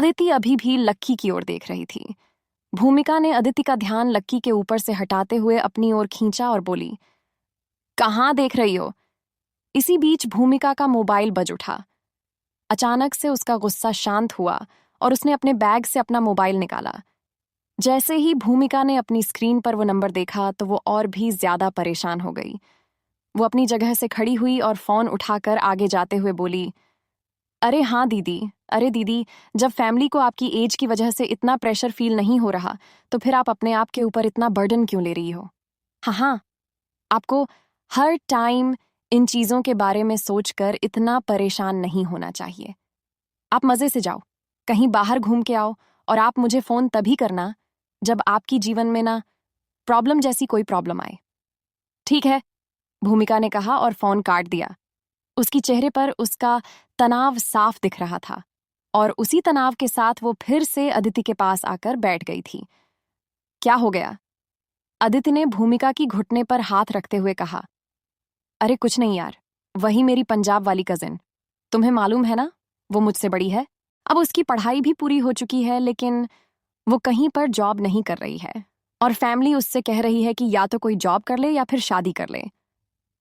अदिति अभी भी लक्की की ओर देख रही थी। भूमिका ने अदिति का ध्यान लक्की के ऊपर से हटाते हुए अपनी ओर खींचा और बोली, कहाँ देख रही हो? इसी बीच भूमिका का मोबाइल बज उठा। अचानक से उसका गुस्सा शांत हुआ और उसने अपने बैग से अपना मोबाइल निकाला। जैसे ही भूमिका ने अपनी स्क्रीन पर वो नंबर देखा तो वो और भी ज्यादा परेशान हो गई। वो अपनी जगह से खड़ी हुई और फोन उठाकर आगे जाते हुए बोली, अरे हाँ दीदी, अरे दीदी, जब फैमिली को आपकी एज की वजह से इतना प्रेशर फील नहीं हो रहा तो फिर आप अपने आप के ऊपर इतना बर्डन क्यों ले रही हो? हाँ हाँ, आपको हर टाइम इन चीजों के बारे में सोचकर इतना परेशान नहीं होना चाहिए। आप मजे से जाओ, कहीं बाहर घूम के आओ और आप मुझे फोन तभी करना जब आपकी जीवन में ना प्रॉब्लम जैसी कोई प्रॉब्लम आए। ठीक है, भूमिका ने कहा और फोन काट दिया। उसकी चेहरे पर उसका तनाव साफ दिख रहा था और उसी तनाव के साथ वो फिर से अदिति के पास आकर बैठ गई थी। क्या हो गया? अदिति ने भूमिका की घुटने पर हाथ रखते हुए कहा, अरे कुछ नहीं यार, वही मेरी पंजाब वाली कजिन। तुम्हें मालूम है ना, वो मुझसे बड़ी है। अब उसकी पढ़ाई भी पूरी हो चुकी है, लेकिन वो कहीं पर जॉब नहीं कर रही है और फैमिली उससे कह रही है कि या तो कोई जॉब कर ले या फिर शादी कर ले।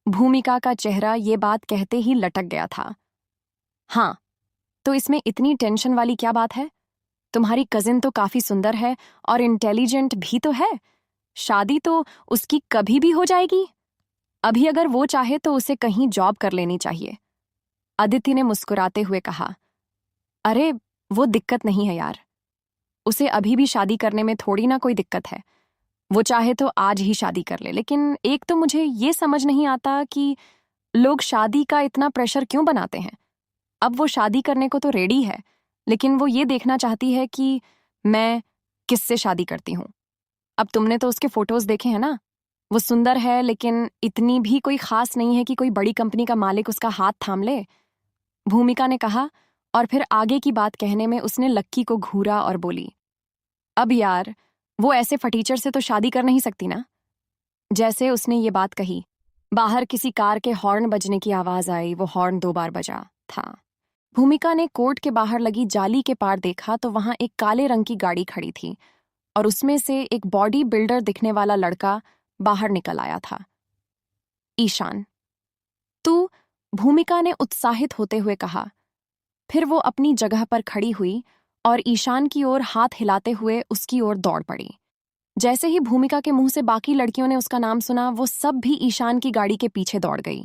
भूमिका का चेहरा ये बात कहते ही लटक गया था। हाँ, तो इसमें इतनी टेंशन वाली क्या बात है? तुम्हारी कजिन तो काफी सुंदर है और इंटेलिजेंट भी तो है। शादी तो उसकी कभी भी हो जाएगी। अभी अगर वो चाहे तो उसे कहीं जॉब कर लेनी चाहिए। अदिति ने मुस्कुराते हुए कहा, अरे वो दिक्कत नहीं है यार, उसे अभी भी शादी करने में थोड़ी ना कोई दिक्कत है। वो चाहे तो आज ही शादी कर ले, लेकिन एक तो मुझे ये समझ नहीं आता कि लोग शादी का इतना प्रेशर क्यों बनाते हैं। अब वो शादी करने को तो रेडी है, लेकिन वो ये देखना चाहती है कि मैं किससे शादी करती हूँ। अब तुमने तो उसके फोटोज देखे हैं ना, वो सुंदर है लेकिन इतनी भी कोई खास नहीं है कि कोई बड़ी कंपनी का मालिक उसका हाथ थाम ले। भूमिका ने कहा और फिर आगे की बात कहने में उसने लक्की को घूरा और बोली, अब यार, वो ऐसे फटीचर से तो शादी कर नहीं सकती ना। जैसे उसने ये बात कही, बाहर किसी कार के हॉर्न बजने की आवाज आई। वो हॉर्न 2 बार बजा था। भूमिका ने कोर्ट के बाहर लगी जाली के पार देखा तो वहां एक काले रंग की गाड़ी खड़ी थी और उसमें से एक बॉडी बिल्डर दिखने वाला लड़का बाहर निकल आया था। ईशान, तू? भूमिका ने उत्साहित होते हुए कहा। फिर वो अपनी जगह पर खड़ी हुई और ईशान की ओर हाथ हिलाते हुए उसकी ओर दौड़ पड़ी। जैसे ही भूमिका के मुंह से बाकी लड़कियों ने उसका नाम सुना, वो सब भी ईशान की गाड़ी के पीछे दौड़ गई।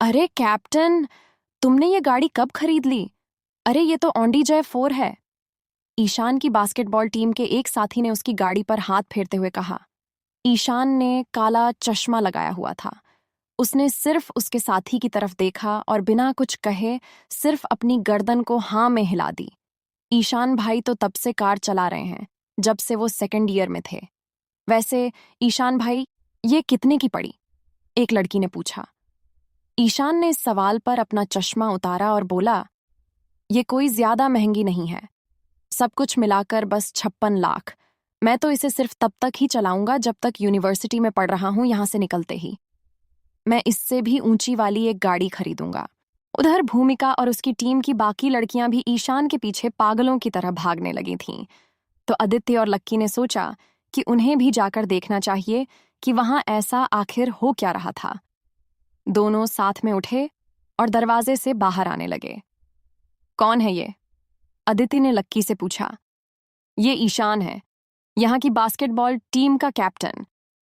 अरे कैप्टन, तुमने ये गाड़ी कब खरीद ली? अरे ये तो ऑडी J4 है। ईशान की बास्केटबॉल टीम के एक साथी ने उसकी गाड़ी पर हाथ फेरते हुए कहा। ईशान ने काला चश्मा लगाया हुआ था। उसने सिर्फ उसके साथी की तरफ देखा और बिना कुछ कहे सिर्फ अपनी गर्दन को हाँ में हिला दी। ईशान भाई तो तब से कार चला रहे हैं जब से वो 2nd ईयर में थे। वैसे ईशान भाई, ये कितने की पड़ी? एक लड़की ने पूछा। ईशान ने इस सवाल पर अपना चश्मा उतारा और बोला, ये कोई ज्यादा महंगी नहीं है, सब कुछ मिलाकर बस 56 लाख। मैं तो इसे सिर्फ तब तक ही चलाऊंगा जब तक यूनिवर्सिटी में पढ़ रहा हूं, यहां से निकलते ही। मैं इससे भी ऊंची वाली एक गाड़ी खरीदूंगा। उधर भूमिका और उसकी टीम की बाकी लड़कियां भी ईशान के पीछे पागलों की तरह भागने लगी थीं। तो आदित्य और लक्की ने सोचा कि उन्हें भी जाकर देखना चाहिए कि वहां ऐसा आखिर हो क्या रहा था। दोनों साथ में उठे और दरवाजे से बाहर आने लगे। कौन है ये? अदिति ने लक्की से पूछा। ये ईशान है, यहाँ की बास्केटबॉल टीम का कैप्टन।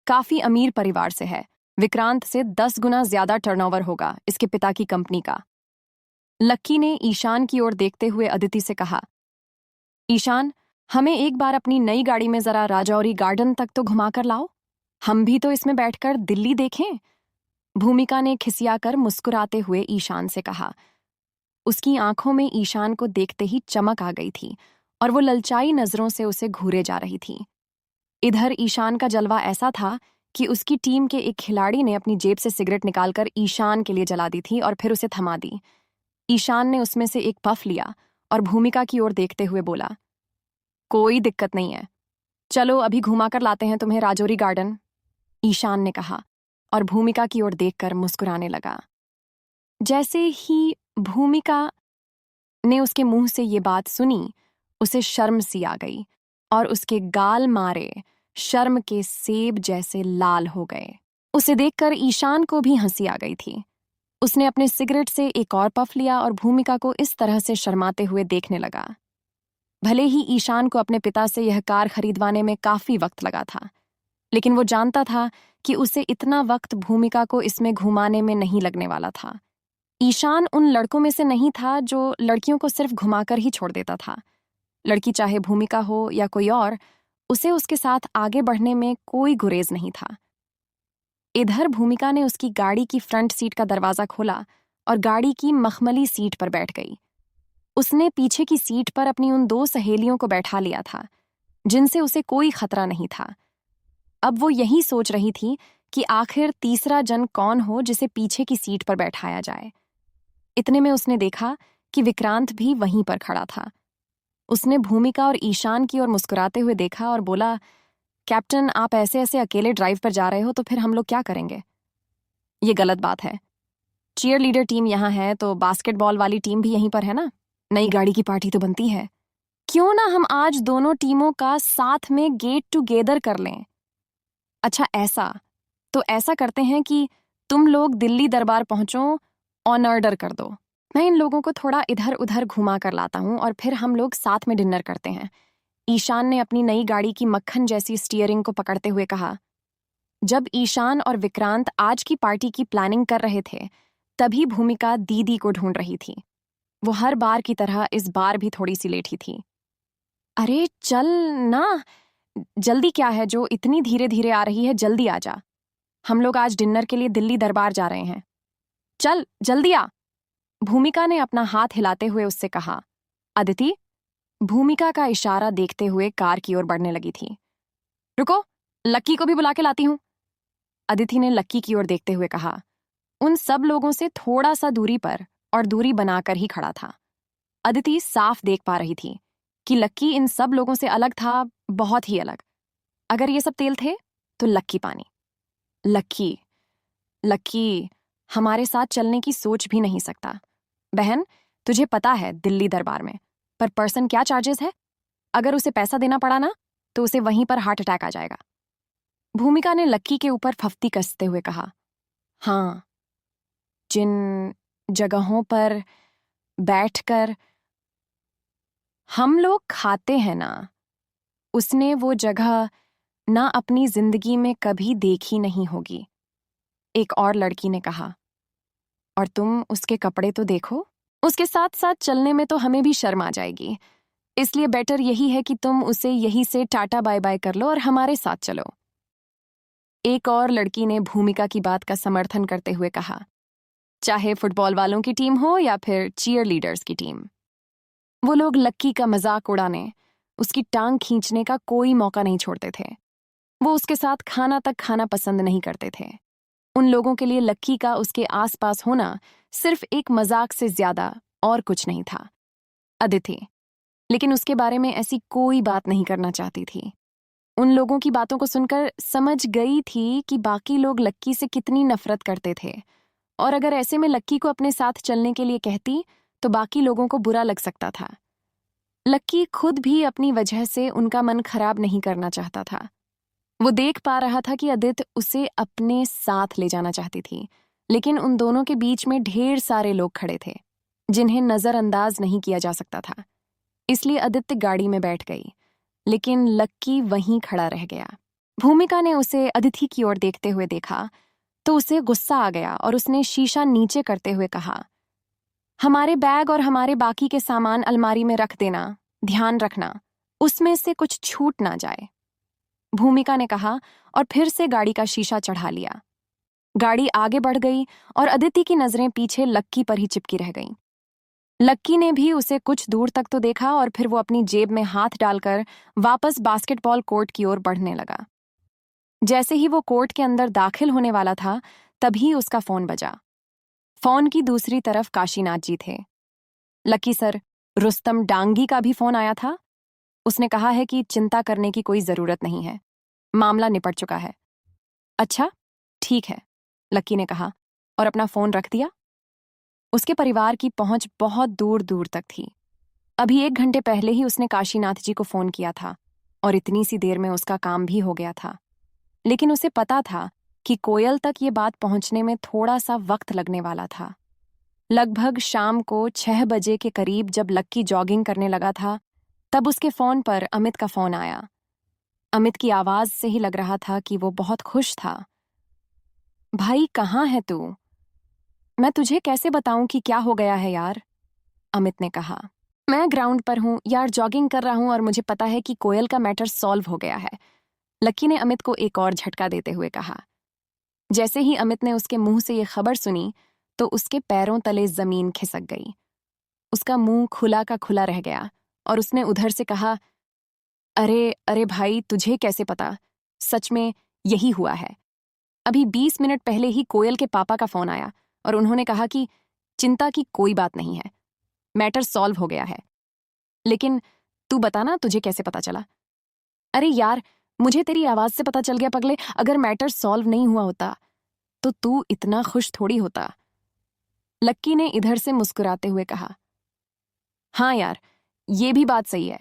काफी अमीर परिवार से है। विक्रांत से 10 गुना ज्यादा टर्नओवर होगा इसके पिता की कंपनी का। लक्की ने ईशान की ओर देखते हुए अदिति से कहा, ईशान, हमें एक बार अपनी नई गाड़ी में जरा राजौरी गार्डन तक तो घुमाकर लाओ। हम भी तो इसमें बैठकर दिल्ली देखें। भूमिका ने खिसियाकर मुस्कुराते हुए ईशान से कहा। उसकी आंखों में ईशान को देखते ही चमक आ गई थी और वो ललचाई नजरों से उसे घूरे जा रही थी। इधर ईशान का जलवा ऐसा था कि उसकी टीम के एक खिलाड़ी ने अपनी जेब से सिगरेट निकालकर ईशान के लिए जला दी थी और फिर उसे थमा दी। ईशान ने उसमें से एक पफ लिया और भूमिका की ओर देखते हुए बोला, कोई दिक्कत नहीं है, चलो अभी घुमा कर लाते हैं तुम्हें राजौरी गार्डन। ईशान ने कहा और भूमिका की ओर देखकर मुस्कुराने लगा। जैसे ही भूमिका ने उसके मुंह से ये बात सुनी, उसे शर्म सी आ गई और उसके गाल मारे शर्म के सेब जैसे लाल हो गए। उसे देखकर ईशान को भी हंसी आ गई थी। उसने अपने सिगरेट से एक और पफ लिया और भूमिका को इस तरह से शर्माते हुए देखने लगा। भले ही ईशान को अपने पिता से यह कार खरीदवाने में काफी वक्त लगा था, लेकिन वो जानता था कि उसे इतना वक्त भूमिका को इसमें घुमाने में नहीं लगने वाला था। ईशान उन लड़कों में से नहीं था जो लड़कियों को सिर्फ घुमाकर ही छोड़ देता था। लड़की चाहे भूमिका हो या कोई और, उसे उसके साथ आगे बढ़ने में कोई गुरेज नहीं था। इधर भूमिका ने उसकी गाड़ी की फ्रंट सीट का दरवाजा खोला और गाड़ी की मखमली सीट पर बैठ गई। उसने पीछे की सीट पर अपनी उन 2 सहेलियों को बैठा लिया था, जिनसे उसे कोई खतरा नहीं था। अब वो यही सोच रही थी कि आखिर तीसरा जन कौन हो जिसे पीछे की सीट पर बैठाया जाए। इतने में उसने देखा कि विक्रांत भी वहीं पर खड़ा था। उसने भूमिका और ईशान की ओर मुस्कुराते हुए देखा और बोला, कैप्टन, आप ऐसे ऐसे अकेले ड्राइव पर जा रहे हो तो फिर हम लोग क्या करेंगे? ये गलत बात है। चीयर लीडर टीम यहाँ है तो बास्केटबॉल वाली टीम भी यहीं पर है ना। नई गाड़ी की पार्टी तो बनती है। क्यों ना हम आज दोनों टीमों का साथ में गेट टुगेदर कर लें। अच्छा, ऐसा करते हैं कि तुम लोग दिल्ली दरबार पहुंचो, ऑन ऑर्डर कर दो। मैं इन लोगों को थोड़ा इधर उधर घुमा कर लाता हूं और फिर हम लोग साथ में डिनर करते हैं। ईशान ने अपनी नई गाड़ी की मक्खन जैसी स्टीयरिंग को पकड़ते हुए कहा। जब ईशान और विक्रांत आज की पार्टी की प्लानिंग कर रहे थे, तभी भूमिका दीदी को ढूंढ रही थी। वो हर बार की तरह इस बार भी थोड़ी सी लेटी थी। अरे चल ना, जल्दी क्या है जो इतनी धीरे धीरे आ रही है, जल्दी आ जा। हम लोग आज डिनर के लिए दिल्ली दरबार जा रहे हैं। चल जल्दी आ। भूमिका ने अपना हाथ हिलाते हुए उससे कहा। अदिति भूमिका का इशारा देखते हुए कार की ओर बढ़ने लगी थी। रुको, लक्की को भी बुला के लाती हूं। अदिति ने लक्की की ओर देखते हुए कहा। उन सब लोगों से थोड़ा सा दूरी पर और दूरी बनाकर ही खड़ा था। अदिति साफ देख पा रही थी कि लक्की इन सब लोगों से अलग था, बहुत ही अलग। अगर ये सब तेल थे तो लक्की पानी। लक्की लक्की हमारे साथ चलने की सोच भी नहीं सकता। बहन, तुझे पता है दिल्ली दरबार में पर पर्सन क्या चार्जेस है? अगर उसे पैसा देना पड़ा ना तो उसे वहीं पर हार्ट अटैक आ जाएगा। भूमिका ने लक्की के ऊपर फफ्ती कसते हुए कहा। हाँ, जिन जगहों पर बैठकर हम लोग खाते हैं ना, उसने वो जगह ना अपनी जिंदगी में कभी देखी नहीं होगी, एक और लड़की ने कहा। और तुम उसके कपड़े तो देखो, उसके साथ साथ चलने में तो हमें भी शर्म आ जाएगी। इसलिए बेटर यही है कि तुम उसे यहीं से टाटा बाय बाय कर लो और हमारे साथ चलो। एक और लड़की ने भूमिका की बात का समर्थन करते हुए कहा। चाहे फुटबॉल वालों की टीम हो या फिर चीयर लीडर्स की टीम, वो लोग लक्की का मजाक उड़ाने, उसकी टांग खींचने का कोई मौका नहीं छोड़ते थे। वो उसके साथ खाना तक खाना पसंद नहीं करते थे। उन लोगों के लिए लक्की का उसके आसपास होना सिर्फ एक मजाक से ज्यादा और कुछ नहीं था। अदिति लेकिन उसके बारे में ऐसी कोई बात नहीं करना चाहती थी। उन लोगों की बातों को सुनकर समझ गई थी कि बाकी लोग लक्की से कितनी नफरत करते थे, और अगर ऐसे में लक्की को अपने साथ चलने के लिए कहती तो बाकी लोगों को बुरा लग सकता था। लक्की खुद भी अपनी वजह से उनका मन खराब नहीं करना चाहता था। वो देख पा रहा था कि अदिति उसे अपने साथ ले जाना चाहती थी, लेकिन उन दोनों के बीच में ढेर सारे लोग खड़े थे जिन्हें नजरअंदाज नहीं किया जा सकता था। इसलिए आदित्य गाड़ी में बैठ गई, लेकिन लक्की वहीं खड़ा रह गया। भूमिका ने उसे अदिति की ओर देखते हुए देखा तो उसे गुस्सा आ गया और उसने शीशा नीचे करते हुए कहा, हमारे बैग और हमारे बाकी के सामान अलमारी में रख देना, ध्यान रखना उसमें से कुछ छूट ना जाए। भूमिका ने कहा और फिर से गाड़ी का शीशा चढ़ा लिया। गाड़ी आगे बढ़ गई और अदिति की नजरें पीछे लक्की पर ही चिपकी रह गईं। लक्की ने भी उसे कुछ दूर तक तो देखा और फिर वो अपनी जेब में हाथ डालकर वापस बास्केटबॉल कोर्ट की ओर बढ़ने लगा। जैसे ही वो कोर्ट के अंदर दाखिल होने वाला था, तभी उसका फोन बजा। फोन की दूसरी तरफ काशीनाथ जी थे। लक्की सर, रुस्तम डांगी का भी फोन आया था। उसने कहा है कि चिंता करने की कोई जरूरत नहीं है, मामला निपट चुका है। अच्छा, ठीक है, लक्की ने कहा और अपना फोन रख दिया। उसके परिवार की पहुंच बहुत दूर दूर तक थी। अभी 1 घंटे पहले ही उसने काशीनाथ जी को फोन किया था और इतनी सी देर में उसका काम भी हो गया था। लेकिन उसे पता था कि कोयल तक ये बात पहुंचने में थोड़ा सा वक्त लगने वाला था। लगभग शाम को 6 बजे के करीब जब लक्की जॉगिंग करने लगा था, तब उसके फोन पर अमित का फोन आया। अमित की आवाज से ही लग रहा था कि वो बहुत खुश था। भाई, कहाँ है तू? मैं तुझे कैसे बताऊं कि क्या हो गया है यार? अमित ने कहा। मैं ग्राउंड पर हूं यार, जॉगिंग कर रहा हूं और मुझे पता है कि कोयल का मैटर सॉल्व हो गया है। लक्की ने अमित को एक और झटका देते हुए कहा। जैसे ही अमित ने उसके मुंह से ये खबर सुनी तो उसके पैरों तले जमीन खिसक गई। उसका मुंह खुला का खुला रह गया और उसने उधर से कहा, अरे अरे भाई, तुझे कैसे पता? सच में यही हुआ है। अभी 20 मिनट पहले ही कोयल के पापा का फोन आया और उन्होंने कहा कि चिंता की कोई बात नहीं है, मैटर सॉल्व हो गया है। लेकिन तू बता ना, तुझे कैसे पता चला? अरे यार, मुझे तेरी आवाज से पता चल गया पगले। अगर मैटर सॉल्व नहीं हुआ होता तो तू इतना खुश थोड़ी होता। लक्की ने इधर से मुस्कुराते हुए कहा। हाँ यार, ये भी बात सही है।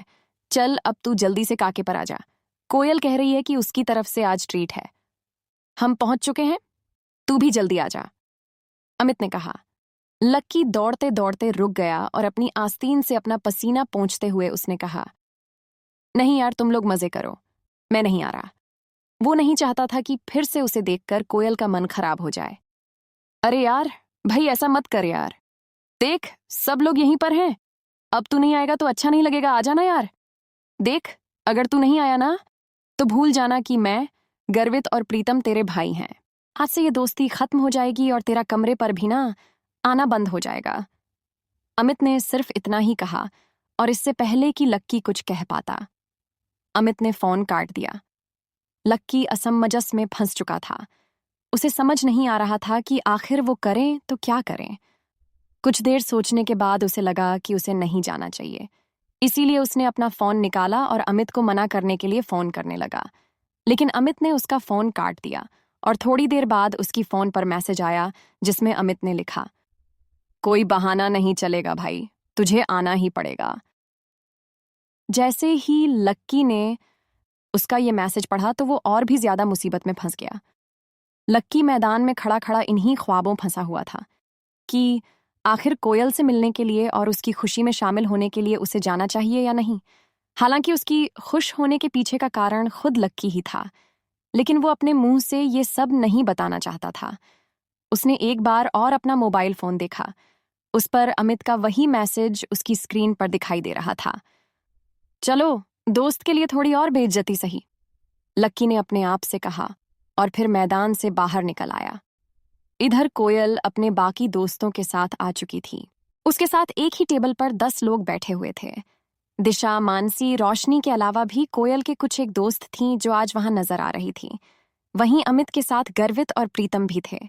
चल अब तू जल्दी से काके पर आ जा। कोयल कह रही है कि उसकी तरफ से आज ट्रीट है। हम पहुंच चुके हैं, तू भी जल्दी आ जा, अमित ने कहा। लक्की दौड़ते दौड़ते रुक गया और अपनी आस्तीन से अपना पसीना पोंछते हुए उसने कहा, नहीं यार, तुम लोग मजे करो, मैं नहीं आ रहा। वो नहीं चाहता था कि फिर से उसे देखकर कोयल का मन खराब हो जाए। अरे यार भाई, ऐसा मत कर यार। देख, सब लोग यहीं पर हैं। अब तू नहीं आएगा तो अच्छा नहीं लगेगा, आ जाना यार। देख, अगर तू नहीं आया ना तो भूल जाना कि मैं, गर्वित और प्रीतम तेरे भाई हैं। आज से ये दोस्ती खत्म हो जाएगी और तेरा कमरे पर भी ना आना बंद हो जाएगा। अमित ने सिर्फ इतना ही कहा और इससे पहले कि लक्की कुछ कह पाता, अमित ने फोन काट दिया। लक्की असमंजस में फंस चुका था। उसे समझ नहीं आ रहा था कि आखिर वो करें तो क्या करें। कुछ देर सोचने के बाद उसे लगा कि उसे नहीं जाना चाहिए। इसीलिए उसने अपना फोन निकाला और अमित को मना करने के लिए फोन करने लगा। लेकिन अमित ने उसका फोन काट दिया और थोड़ी देर बाद उसकी फोन पर मैसेज आया जिसमें अमित ने लिखा, कोई बहाना नहीं चलेगा भाई, तुझे आना ही पड़ेगा। जैसे ही लक्की ने उसका ये मैसेज पढ़ा तो वो और भी ज्यादा मुसीबत में फंस गया। लक्की मैदान में खड़ा खड़ा इन्हीं ख्वाबों फंसा हुआ था कि आखिर कोयल से मिलने के लिए और उसकी खुशी में शामिल होने के लिए उसे जाना चाहिए या नहीं। हालांकि उसकी खुश होने के पीछे का कारण खुद लक्की ही था, लेकिन वो अपने मुंह से ये सब नहीं बताना चाहता था। उसने एक बार और अपना मोबाइल फोन देखा। उस पर अमित का वही मैसेज उसकी स्क्रीन पर दिखाई दे रहा था। चलो, दोस्त के लिए थोड़ी और बेइज्जती सही, लक्की ने अपने आप से कहा और फिर मैदान से बाहर निकल आया। इधर कोयल अपने बाकी दोस्तों के साथ आ चुकी थी। उसके साथ एक ही टेबल पर 10 लोग बैठे हुए थे। दिशा, मानसी, रोशनी के अलावा भी कोयल के कुछ एक दोस्त थीं जो आज वहां नजर आ रही थी। वहीं अमित के साथ गर्वित और प्रीतम भी थे।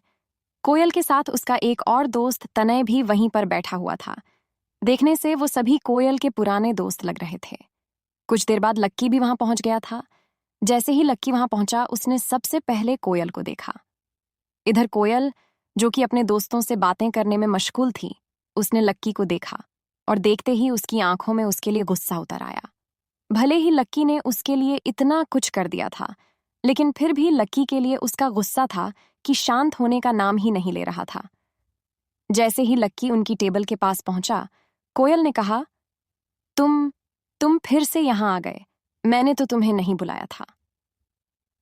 कोयल के साथ उसका एक और दोस्त तनय भी वहीं पर बैठा हुआ था। देखने से वो सभी कोयल के पुराने दोस्त लग रहे थे। कुछ देर बाद लक्की भी वहां पहुंच गया था। जैसे ही लक्की वहां पहुंचा, उसने सबसे पहले कोयल को देखा। इधर कोयल, जो कि अपने दोस्तों से बातें करने में मशगूल थी, उसने लक्की को देखा और देखते ही उसकी आंखों में उसके लिए गुस्सा उतर आया। भले ही लक्की ने उसके लिए इतना कुछ कर दिया था, लेकिन फिर भी लक्की के लिए उसका गुस्सा था कि शांत होने का नाम ही नहीं ले रहा था। जैसे ही लक्की उनकी टेबल के पास पहुंचा, कोयल ने कहा, तुम फिर से यहां आ गए, मैंने तो तुम्हें नहीं बुलाया था।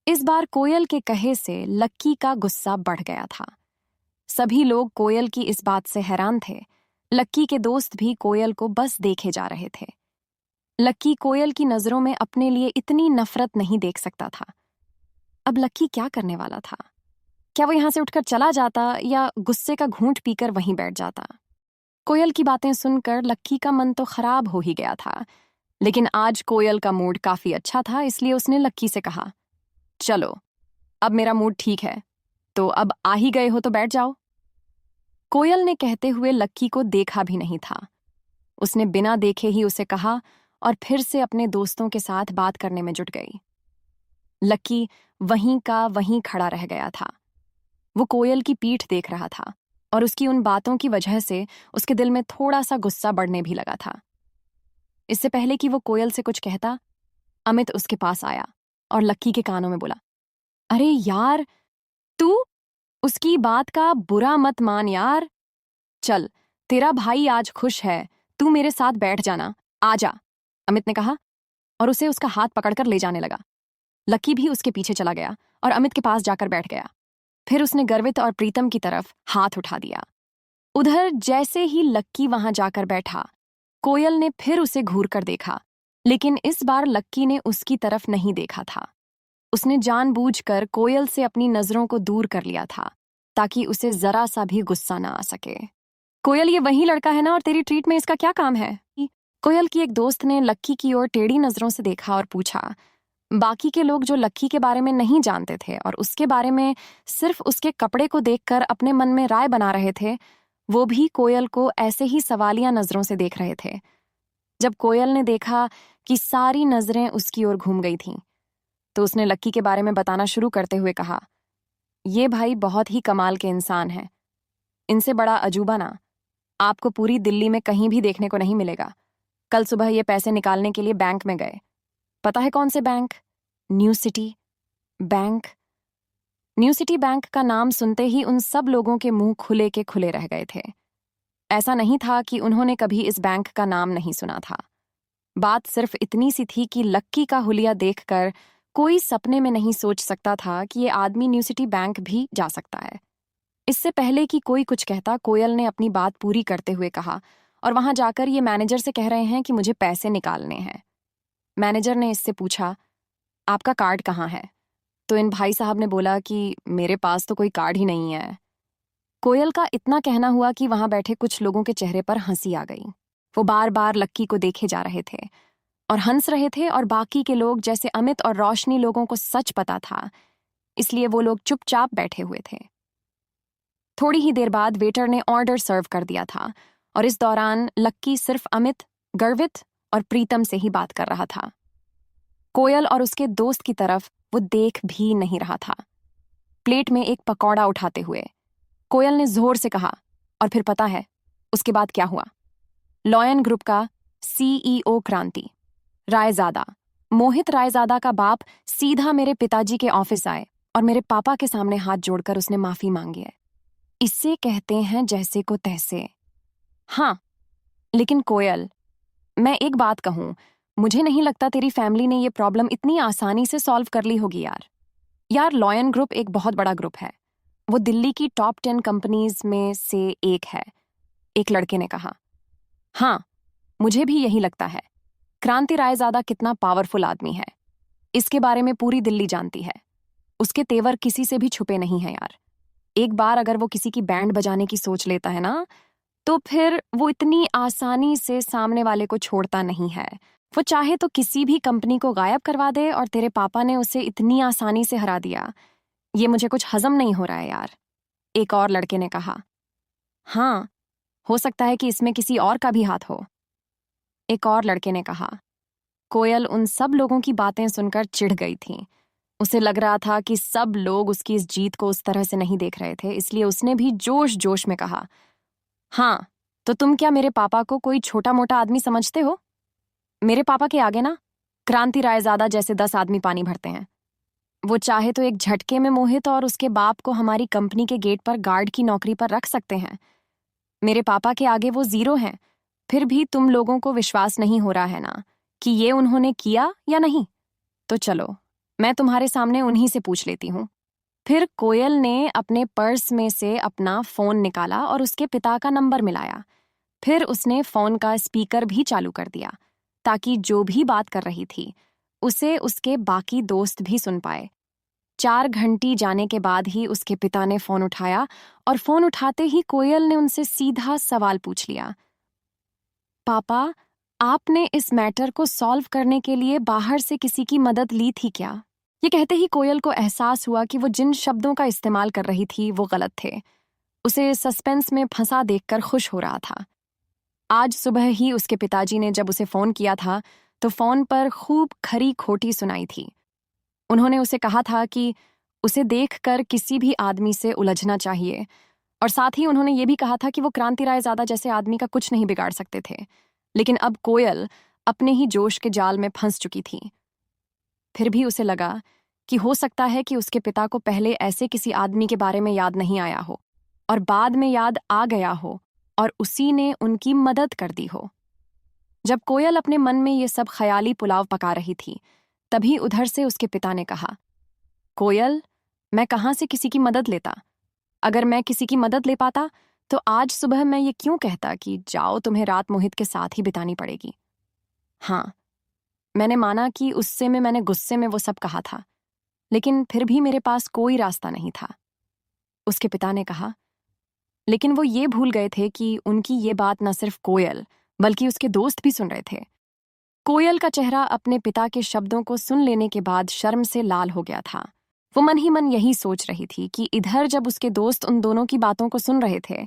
इस बार कोयल के कहे से लक्की का गुस्सा बढ़ गया था। सभी लोग कोयल की इस बात से हैरान थे। लक्की के दोस्त भी कोयल को बस देखे जा रहे थे। लक्की कोयल की नजरों में अपने लिए इतनी नफरत नहीं देख सकता था। अब लक्की क्या करने वाला था? क्या वो यहां से उठकर चला जाता या गुस्से का घूंट पीकर वहीं बैठ जाता? कोयल की बातें सुनकर लक्की का मन तो खराब हो ही गया था, लेकिन आज कोयल का मूड काफी अच्छा था, इसलिए उसने लक्की से कहा, चलो, अब मेरा मूड ठीक है, तो अब आ ही गए हो तो बैठ जाओ। कोयल ने कहते हुए लक्की को देखा भी नहीं था। उसने बिना देखे ही उसे कहा और फिर से अपने दोस्तों के साथ बात करने में जुट गई। लक्की वहीं का वहीं खड़ा रह गया था। वो कोयल की पीठ देख रहा था और उसकी उन बातों की वजह से उसके दिल में थोड़ा सा गुस्सा बढ़ने भी लगा था। इससे पहले कि वो कोयल से कुछ कहता, अमित उसके पास आया और लक्की के कानों में बोला, अरे यार, तू उसकी बात का बुरा मत मान यार। चल, तेरा भाई आज खुश है, तू मेरे साथ बैठ जाना, आजा, अमित ने कहा और उसे उसका हाथ पकड़कर ले जाने लगा। लक्की भी उसके पीछे चला गया और अमित के पास जाकर बैठ गया। फिर उसने गर्वित और प्रीतम की तरफ हाथ उठा दिया। उधर जैसे ही लक्की वहां जाकर बैठा, कोयल ने फिर उसे घूर कर देखा, लेकिन इस बार लक्की ने उसकी तरफ नहीं देखा था। उसने जानबूझकर कोयल से अपनी नजरों को दूर कर लिया था ताकि उसे जरा सा भी गुस्सा ना आ सके। कोयल, ये वही लड़का है ना, और तेरी ट्रीट में इसका क्या काम है? कोयल की एक दोस्त ने लक्की की ओर टेढ़ी नजरों से देखा और पूछा। बाकी के लोग जो लक्की के बारे में नहीं जानते थे और उसके बारे में सिर्फ उसके कपड़े को देखकर अपने मन में राय बना रहे थे, वो भी कोयल को ऐसे ही सवालिया नजरों से देख रहे थे। जब कोयल ने देखा कि सारी नजरें उसकी ओर घूम गई थीं, तो उसने लक्की के बारे में बताना शुरू करते हुए कहा, ये भाई बहुत ही कमाल के इंसान हैं। इनसे बड़ा अजूबा ना आपको पूरी दिल्ली में कहीं भी देखने को नहीं मिलेगा। कल सुबह ये पैसे निकालने के लिए बैंक में गए। पता है कौन से bank? New city bank. New city bank का नाम सुनते ही उन सब लोगों के मुंह खुले के खुले रह गए थे। ऐसा नहीं था कि उन्होंने कभी इस बैंक का नाम नहीं सुना था। बात सिर्फ इतनी सी थी कि लक्की का हुलिया देखकर कोई सपने में नहीं सोच सकता था कि ये आदमी न्यू सिटी बैंक भी जा सकता है। इससे पहले कि कोई कुछ कहता, कोयल ने अपनी बात पूरी करते हुए कहा, और वहां जाकर ये मैनेजर से कह रहे हैं कि मुझे पैसे निकालने हैं। मैनेजर ने इससे पूछा, आपका कार्ड कहाँ है? तो इन भाई साहब ने बोला कि मेरे पास तो कोई कार्ड ही नहीं है। कोयल का इतना कहना हुआ कि वहां बैठे कुछ लोगों के चेहरे पर हंसी आ गई। वो बार बार लक्की को देखे जा रहे थे और हंस रहे थे, और बाकी के लोग जैसे अमित और रोशनी लोगों को सच पता था, इसलिए वो लोग चुपचाप बैठे हुए थे। थोड़ी ही देर बाद वेटर ने ऑर्डर सर्व कर दिया था और इस दौरान लक्की सिर्फ अमित, गर्वित और प्रीतम से ही बात कर रहा था। कोयल और उसके दोस्त की तरफ वो देख भी नहीं रहा था। प्लेट में एक पकौड़ा उठाते हुए कोयल ने जोर से कहा, और फिर पता है उसके बाद क्या हुआ? लॉयन ग्रुप का सीईओ क्रांति रायजादा, मोहित रायजादा का बाप, सीधा मेरे पिताजी के ऑफिस आए और मेरे पापा के सामने हाथ जोड़कर उसने माफी मांगी है। इससे कहते हैं जैसे को तैसे। हाँ, लेकिन कोयल, मैं एक बात कहूं, मुझे नहीं लगता तेरी फैमिली ने ये प्रॉब्लम इतनी आसानी से सॉल्व कर ली होगी यार, लॉयन ग्रुप एक बहुत बड़ा ग्रुप है। वो दिल्ली की टॉप 10 कंपनीज में से एक है, एक लड़के ने कहा। हाँ, मुझे भी यही लगता है। क्रांति रायजादा कितना पावरफुल आदमी है, इसके बारे में पूरी दिल्ली जानती है। उसके तेवर किसी से भी छुपे नहीं है यार। एक बार अगर वो किसी की बैंड बजाने की सोच लेता है ना, तो फिर वो इतनी आसानी से सामने वाले को छोड़ता नहीं है। वो चाहे तो किसी भी कंपनी को गायब करवा दे, और तेरे पापा ने उसे इतनी आसानी से हरा दिया। ये मुझे कुछ हजम नहीं हो रहा है यार, एक और लड़के ने कहा। हाँ, हो सकता है कि इसमें किसी और का भी हाथ हो, एक और लड़के ने कहा। कोयल उन सब लोगों की बातें सुनकर चिढ़ गई थी। उसे लग रहा था कि सब लोग उसकी इस जीत को उस तरह से नहीं देख रहे थे, इसलिए उसने भी जोश जोश में कहा, हाँ, तो तुम क्या मेरे पापा को कोई छोटा मोटा आदमी समझते हो? मेरे पापा के आगे ना क्रांति रायजादा जैसे 10 आदमी पानी भरते हैं। वो चाहे तो एक झटके में मोहित और उसके बाप को हमारी कंपनी के गेट पर गार्ड की नौकरी पर रख सकते हैं। मेरे पापा के आगे वो जीरो हैं। फिर भी तुम लोगों को विश्वास नहीं हो रहा है ना कि ये उन्होंने किया या नहीं? तो चलो, मैं तुम्हारे सामने उन्हीं से पूछ लेती हूँ। फिर कोयल ने अपने पर्स में से अपना फोन निकाला और उसके पिता का नंबर मिलाया। फिर उसने फोन का स्पीकर भी चालू कर दिया ताकि जो भी बात कर रही थी उसे उसके बाकी दोस्त भी सुन पाए। 4 घंटी जाने के बाद ही उसके पिता ने फोन उठाया, और फोन उठाते ही कोयल ने उनसे सीधा सवाल पूछ लिया, पापा, आपने इस मैटर को सॉल्व करने के लिए बाहर से किसी की मदद ली थी क्या? ये कहते ही कोयल को एहसास हुआ कि वो जिन शब्दों का इस्तेमाल कर रही थी वो गलत थे। उसे सस्पेंस में फंसा देखकर खुश हो रहा था। आज सुबह ही उसके पिताजी ने जब उसे फोन किया था तो फोन पर खूब खरी खोटी सुनाई थी। उन्होंने उसे कहा था कि उसे देखकर किसी भी आदमी से उलझना चाहिए, और साथ ही उन्होंने ये भी कहा था कि वो क्रांति रायजादा जैसे आदमी का कुछ नहीं बिगाड़ सकते थे। लेकिन अब कोयल अपने ही जोश के जाल में फंस चुकी थी। फिर भी उसे लगा कि हो सकता है कि उसके पिता को पहले ऐसे किसी आदमी के बारे में याद नहीं आया हो और बाद में याद आ गया हो और उसी ने उनकी मदद कर दी हो। जब कोयल अपने मन में ये सब ख्याली पुलाव पका रही थी, तभी उधर से उसके पिता ने कहा, कोयल, मैं कहाँ से किसी की मदद लेता? अगर मैं किसी की मदद ले पाता तो आज सुबह मैं ये क्यों कहता कि जाओ, तुम्हें रात मोहित के साथ ही बितानी पड़ेगी। हाँ, मैंने माना कि उससे में मैंने गुस्से में वो सब कहा था, लेकिन फिर भी मेरे पास कोई रास्ता नहीं था। उसके पिता ने कहा, लेकिन वो ये भूल गए थे कि उनकी ये बात न सिर्फ कोयल बल्कि उसके दोस्त भी सुन रहे थे। कोयल का चेहरा अपने पिता के शब्दों को सुन लेने के बाद शर्म से लाल हो गया था। वो मन ही मन यही सोच रही थी कि इधर जब उसके दोस्त उन दोनों की बातों को सुन रहे थे,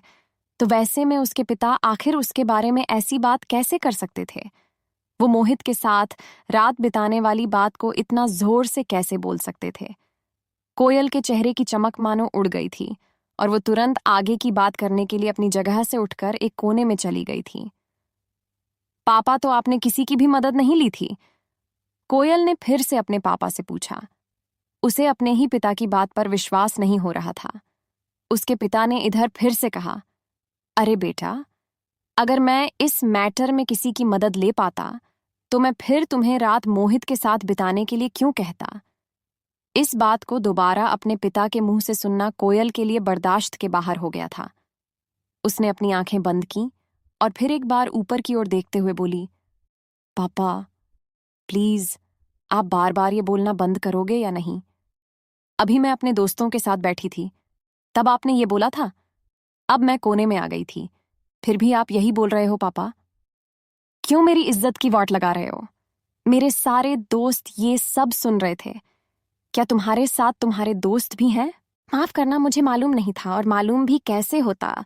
तो वैसे में उसके पिता आखिर उसके बारे में ऐसी बात कैसे कर सकते थे? वो मोहित के साथ रात बिताने वाली बात को इतना जोर से कैसे बोल सकते थे? कोयल के चेहरे की चमक मानो उड़ गई थी और वो तुरंत आगे की बात करने के लिए अपनी जगह से उठकर एक कोने में चली गई थी। पापा, तो आपने किसी की भी मदद नहीं ली थी? कोयल ने फिर से अपने पापा से पूछा। उसे अपने ही पिता की बात पर विश्वास नहीं हो रहा था। उसके पिता ने इधर फिर से कहा, अरे बेटा, अगर मैं इस मैटर में किसी की मदद ले पाता तो मैं फिर तुम्हें रात मोहित के साथ बिताने के लिए क्यों कहता? इस बात को दोबारा अपने पिता के मुंह से सुनना कोयल के लिए बर्दाश्त के बाहर हो गया था। उसने अपनी आंखें बंद की और फिर एक बार ऊपर की ओर देखते हुए बोली, पापा, प्लीज, आप बार बार ये बोलना बंद करोगे या नहीं? अभी मैं अपने दोस्तों के साथ बैठी थी, तब आपने ये बोला था। अब मैं कोने में आ गई थी, फिर भी आप यही बोल रहे हो पापा। क्यों मेरी इज्जत की वाट लगा रहे हो? मेरे सारे दोस्त ये सब सुन रहे थे। क्या तुम्हारे साथ तुम्हारे दोस्त भी हैं? माफ करना, मुझे मालूम नहीं था, और मालूम भी कैसे होता?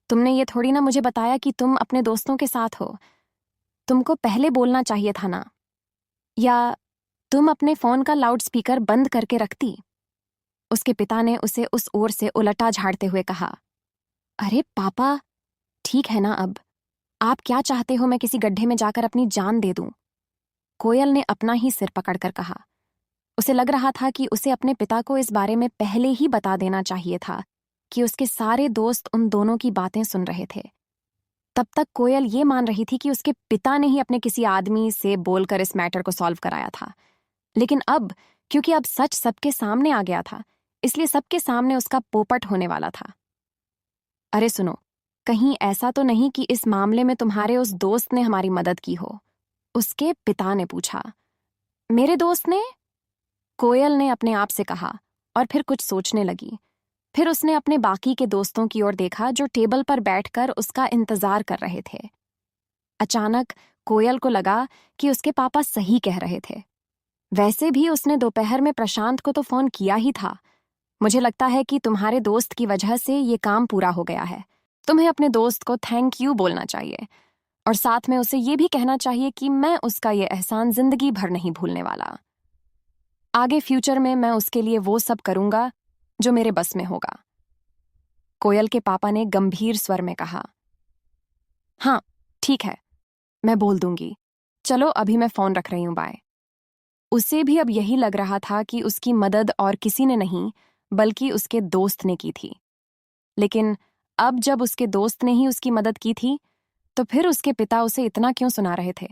तुमने ये थोड़ी ना मुझे बताया कि तुम अपने दोस्तों के साथ हो। तुमको पहले बोलना चाहिए था ना, या तुम अपने फोन का लाउड स्पीकर बंद करके रखती। उसके पिता ने उसे उस ओर से उलटा झाड़ते हुए कहा, अरे पापा, ठीक है ना अब? आप क्या चाहते हो, मैं किसी गड्ढे में जाकर अपनी जान दे दूं? कोयल ने अपना ही सिर पकड़कर कहा। उसे लग रहा था कि उसे अपने पिता को इस बारे में पहले ही बता देना चाहिए था कि उसके सारे दोस्त उन दोनों की बातें सुन रहे थे। तब तक कोयल ये मान रही थी कि उसके पिता ने ही अपने किसी आदमी से बोलकर इस मैटर को सॉल्व कराया था। लेकिन अब, क्योंकि अब सच सबके सामने आ गया था, इसलिए सबके सामने उसका पोपट होने वाला था। अरे सुनो, कहीं ऐसा तो नहीं कि इस मामले में तुम्हारे उस दोस्त ने हमारी मदद की हो? उसके पिता ने पूछा। मेरे दोस्त ने? कोयल ने अपने आप से कहा और फिर कुछ सोचने लगी। फिर उसने अपने बाकी के दोस्तों की ओर देखा जो टेबल पर बैठकर उसका इंतजार कर रहे थे। अचानक कोयल को लगा कि उसके पापा सही कह रहे थे। वैसे भी उसने दोपहर में प्रशांत को तो फोन किया ही था। मुझे लगता है कि तुम्हारे दोस्त की वजह से ये काम पूरा हो गया है। तुम्हें अपने दोस्त को थैंक यू बोलना चाहिए और साथ में उसे ये भी कहना चाहिए कि मैं उसका ये एहसान जिंदगी भर नहीं भूलने वाला। आगे फ्यूचर में मैं उसके लिए वो सब करूंगा जो मेरे बस में होगा। कोयल के पापा ने गंभीर स्वर में कहा। हाँ, ठीक है, मैं बोल दूंगी। चलो अभी मैं फोन रख रही हूं, बाय। उसे भी अब यही लग रहा था कि उसकी मदद और किसी ने नहीं बल्कि उसके दोस्त ने की थी। लेकिन अब जब उसके दोस्त ने ही उसकी मदद की थी, तो फिर उसके पिता उसे इतना क्यों सुना रहे थे?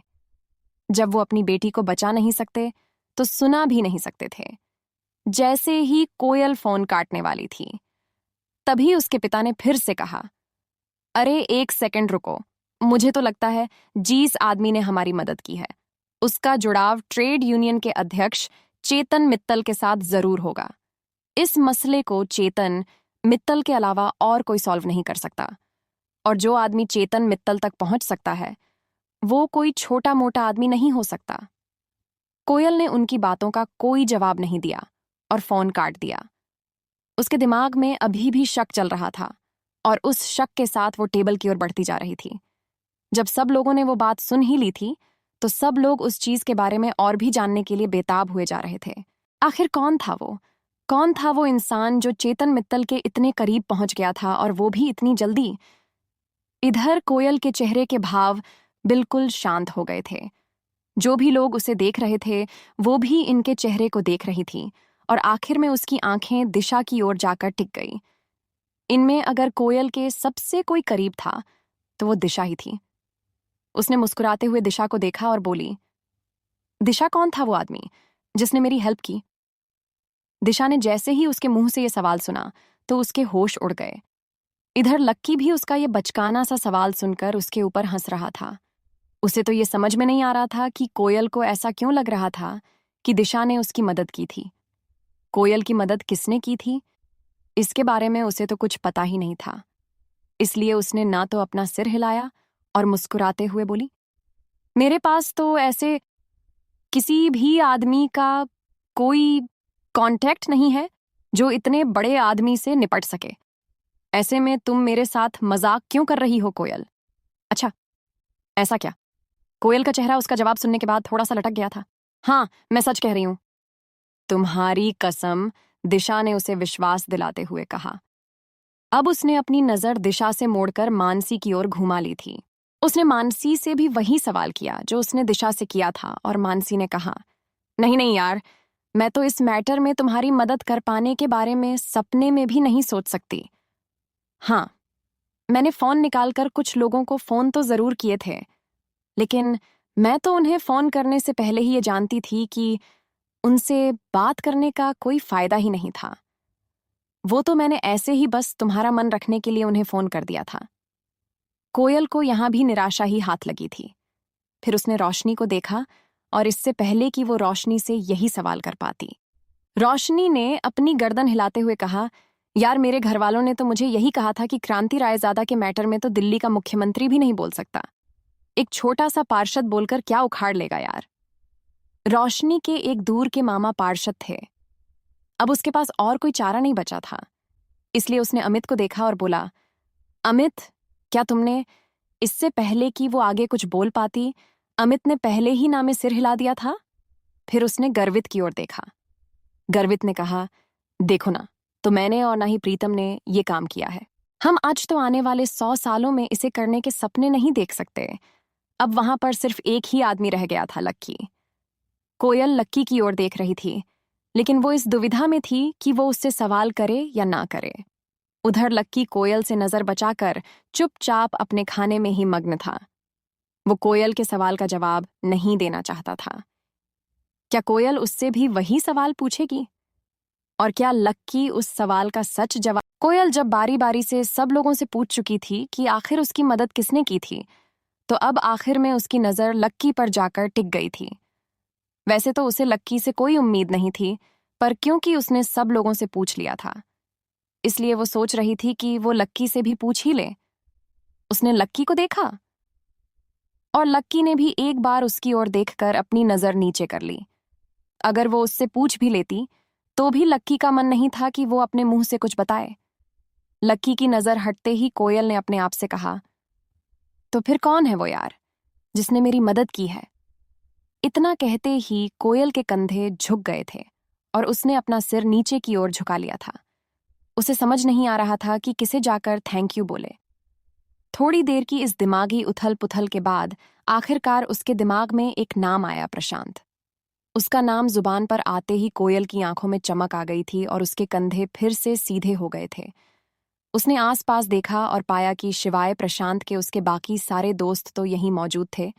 जब वो अपनी बेटी को बचा नहीं सकते तो सुना भी नहीं सकते थे। जैसे ही कोयल फोन काटने वाली थी, तभी उसके पिता ने फिर से कहा, अरे एक सेकंड रुको, मुझे तो लगता है जिस आदमी ने हमारी मदद की है उसका जुड़ाव ट्रेड यूनियन के अध्यक्ष चेतन मित्तल के साथ जरूर होगा। इस मसले को चेतन मित्तल के अलावा और कोई सॉल्व नहीं कर सकता, और जो आदमी चेतन मित्तल तक पहुंच सकता है वो कोई छोटा मोटा आदमी नहीं हो सकता। कोयल ने उनकी बातों का कोई जवाब नहीं दिया और फोन काट दिया। उसके दिमाग में अभी भी शक चल रहा था और उस शक के साथ वो टेबल की ओर बढ़ती जा रही थी। जब सब लोगों ने वो बात सुन ही ली थी तो सब लोग उस चीज के बारे में और भी जानने के लिए बेताब हुए जा रहे थे। आखिर कौन था वो? कौन था वो इंसान जो चेतन मित्तल के इतने करीब पहुंच गया था, और वो भी इतनी जल्दी? इधर कोयल के चेहरे के भाव बिल्कुल शांत हो गए थे। जो भी लोग उसे देख रहे थे वो भी इनके चेहरे को देख रही थी, और आखिर में उसकी आंखें दिशा की ओर जाकर टिक गई। इनमें अगर कोयल के सबसे कोई करीब था तो वो दिशा ही थी। उसने मुस्कुराते हुए दिशा को देखा और बोली, दिशा, कौन था वो आदमी जिसने मेरी हेल्प की? दिशा ने जैसे ही उसके मुंह से ये सवाल सुना तो उसके होश उड़ गए। इधर लक्की भी उसका ये बचकाना सा सवाल सुनकर उसके ऊपर हंस रहा था। उसे तो ये समझ में नहीं आ रहा था कि कोयल को ऐसा क्यों लग रहा था कि दिशा ने उसकी मदद की थी। कोयल की मदद किसने की थी, इसके बारे में उसे तो कुछ पता ही नहीं था। इसलिए उसने ना तो अपना सिर हिलाया और मुस्कुराते हुए बोली, मेरे पास तो ऐसे किसी भी आदमी का कोई कांटेक्ट नहीं है जो इतने बड़े आदमी से निपट सके। ऐसे में तुम मेरे साथ मजाक क्यों कर रही हो कोयल? अच्छा, ऐसा क्या? कोयल का चेहरा उसका जवाब सुनने के बाद थोड़ा सा लटक गया था। हाँ, मैं सच कह रही हूं। तुम्हारी कसम, दिशा ने उसे विश्वास दिलाते हुए कहा। अब उसने अपनी नजर दिशा से मोड़कर मानसी की ओर घुमा ली थी। उसने मानसी से भी वही सवाल किया जो उसने दिशा से किया था, और मानसी ने कहा, नहीं नहीं यार, मैं तो इस मैटर में तुम्हारी मदद कर पाने के बारे में सपने में भी नहीं सोच सकती। हाँ, मैंने फोन निकालकर कुछ लोगों को फोन तो जरूर किए थे, लेकिन मैं तो उन्हें फोन करने से पहले ही ये जानती थी कि उनसे बात करने का कोई फायदा ही नहीं था। वो तो मैंने ऐसे ही बस तुम्हारा मन रखने के लिए उन्हें फोन कर दिया था। कोयल को यहां भी निराशा ही हाथ लगी थी। फिर उसने रोशनी को देखा, और इससे पहले कि वो रोशनी से यही सवाल कर पाती, रोशनी ने अपनी गर्दन हिलाते हुए कहा, यार, मेरे घर वालों ने तो मुझे यही कहा था कि क्रांति रायजादा के मैटर में तो दिल्ली का मुख्यमंत्री भी नहीं बोल सकता। एक छोटा सा पार्षद बोलकर क्या उखाड़ लेगा यार। रोशनी के एक दूर के मामा पार्षद थे। अब उसके पास और कोई चारा नहीं बचा था, इसलिए उसने अमित को देखा और बोला, अमित, क्या तुमने, इससे पहले कि वो आगे कुछ बोल पाती, अमित ने पहले ही ना में सिर हिला दिया था। फिर उसने गर्वित की ओर देखा। गर्वित ने कहा, देखो ना, तो मैंने और ना ही प्रीतम ने ये काम किया है। हम आज तो आने वाले 100 सालों में इसे करने के सपने नहीं देख सकते। अब वहां पर सिर्फ एक ही आदमी रह गया था, लक्की। कोयल लक्की की ओर देख रही थी, लेकिन वो इस दुविधा में थी कि वो उससे सवाल करे या ना करे। उधर लक्की कोयल से नजर बचाकर चुपचाप अपने खाने में ही मग्न था। वो कोयल के सवाल का जवाब नहीं देना चाहता था। क्या कोयल उससे भी वही सवाल पूछेगी? और क्या लक्की उस सवाल का सच जवाब? कोयल जब बारी बारी से सब लोगों से पूछ चुकी थी कि आखिर उसकी मदद किसने की थी, तो अब आखिर में उसकी नजर लक्की पर जाकर टिक गई थी। वैसे तो उसे लक्की से कोई उम्मीद नहीं थी, पर क्योंकि उसने सब लोगों से पूछ लिया था, इसलिए वो सोच रही थी कि वो लक्की से भी पूछ ही ले। उसने लक्की को देखा, और लक्की ने भी एक बार उसकी ओर देखकर अपनी नजर नीचे कर ली। अगर वो उससे पूछ भी लेती तो भी लक्की का मन नहीं था कि वो अपने मुंह से कुछ बताए। लक्की की नजर हटते ही कोयल ने अपने आप से कहा, तो फिर कौन है वो यार जिसने मेरी मदद की है? इतना कहते ही कोयल के कंधे झुक गए थे, और उसने अपना सिर नीचे की ओर झुका लिया था। उसे समझ नहीं आ रहा था कि किसे जाकर थैंक यू बोले। थोड़ी देर की इस दिमागी उथल पुथल के बाद आखिरकार उसके दिमाग में एक नाम आया, प्रशांत। उसका नाम जुबान पर आते ही कोयल की आंखों में चमक आ गई थी, और उसके कंधे फिर से सीधे हो गए थे। उसने आसपास देखा और पाया कि शिवाय प्रशांत के उसके बाकी सारे दोस्त तो यहीं मौजूद थे।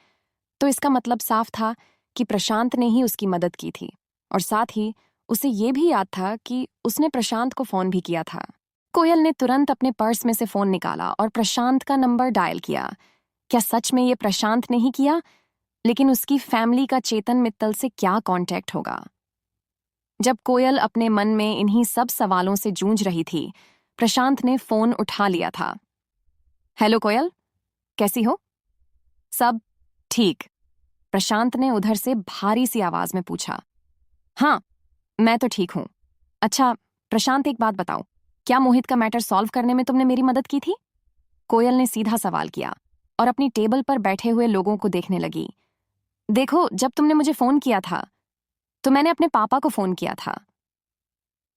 तो इसका मतलब साफ था कि प्रशांत ने ही उसकी मदद की थी, और साथ ही उसे ये भी याद था कि उसने प्रशांत को फोन भी किया था। कोयल ने तुरंत अपने पर्स में से फोन निकाला और प्रशांत का नंबर डायल किया। क्या सच में ये प्रशांत ने ही किया? लेकिन उसकी फैमिली का चेतन मित्तल से क्या कांटेक्ट होगा? जब कोयल अपने मन में इन्हीं सब सवालों से जूझ रही थी, प्रशांत ने फोन उठा लिया था। हेलो कोयल, कैसी हो? सब ठीक? प्रशांत ने उधर से भारी सी आवाज में पूछा। हाँ, मैं तो ठीक हूं। अच्छा प्रशांत, एक बात बताओ, क्या मोहित का मैटर सॉल्व करने में तुमने मेरी मदद की थी? कोयल ने सीधा सवाल किया और अपनी टेबल पर बैठे हुए लोगों को देखने लगी। देखो, जब तुमने मुझे फोन किया था तो मैंने अपने पापा को फोन किया था।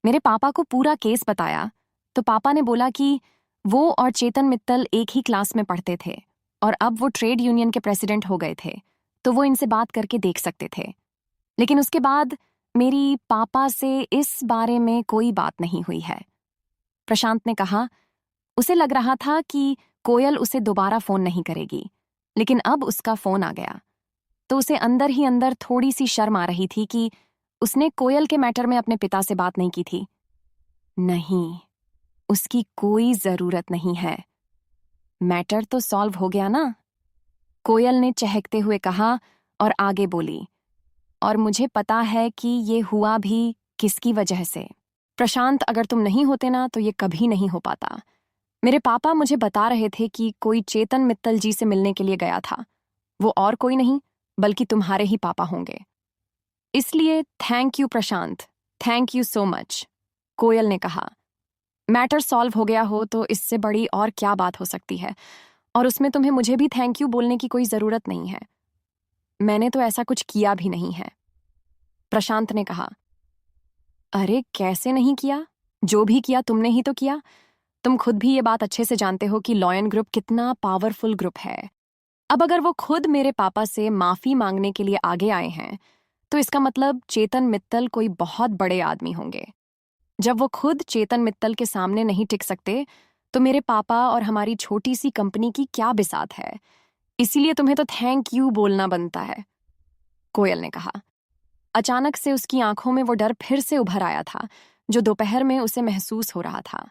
मेरे पापा को पूरा केस बताया तो पापा ने बोला कि वो और चेतन मित्तल एक ही क्लास में पढ़ते थे और अब वो ट्रेड यूनियन के प्रेसिडेंट हो गए थे, तो वो इनसे बात करके देख सकते थे। लेकिन उसके बाद मेरी पापा से इस बारे में कोई बात नहीं हुई है। प्रशांत ने कहा। उसे लग रहा था कि कोयल उसे दोबारा फोन नहीं करेगी, लेकिन अब उसका फोन आ गया तो उसे अंदर ही अंदर थोड़ी सी शर्म आ रही थी कि उसने कोयल के मैटर में अपने पिता से बात नहीं की थी। नहीं, उसकी कोई जरूरत नहीं है। मैटर तो सॉल्व हो गया ना, कोयल ने चहकते हुए कहा और आगे बोली। और मुझे पता है कि ये हुआ भी किसकी वजह से। प्रशांत, अगर तुम नहीं होते ना तो ये कभी नहीं हो पाता। मेरे पापा मुझे बता रहे थे कि कोई चेतन मित्तल जी से मिलने के लिए गया था। वो और कोई नहीं बल्कि तुम्हारे ही पापा होंगे। इसलिए thank you Prashant, thank you so much, Koyal ने कहा। मैटर सॉल्व हो गया हो तो इससे बड़ी और क्या बात हो सकती है, और उसमें तुम्हें मुझे भी थैंक यू बोलने की कोई जरूरत नहीं है। मैंने तो ऐसा कुछ किया भी नहीं है, प्रशांत ने कहा। अरे कैसे नहीं किया? जो भी किया तुमने ही तो किया। तुम खुद भी ये बात अच्छे से जानते हो कि लॉयन ग्रुप कितना पावरफुल ग्रुप है। अब अगर वो खुद मेरे पापा से माफी मांगने के लिए आगे आए हैं तो इसका मतलब चेतन मित्तल कोई बहुत बड़े आदमी होंगे। जब वो खुद चेतन मित्तल के सामने नहीं टिक सकते तो मेरे पापा और हमारी छोटी सी कंपनी की क्या बिसात है। इसीलिए तुम्हें तो थैंक यू बोलना बनता है, कोयल ने कहा। अचानक से उसकी आंखों में वो डर फिर से उभर आया था जो दोपहर में उसे महसूस हो रहा था।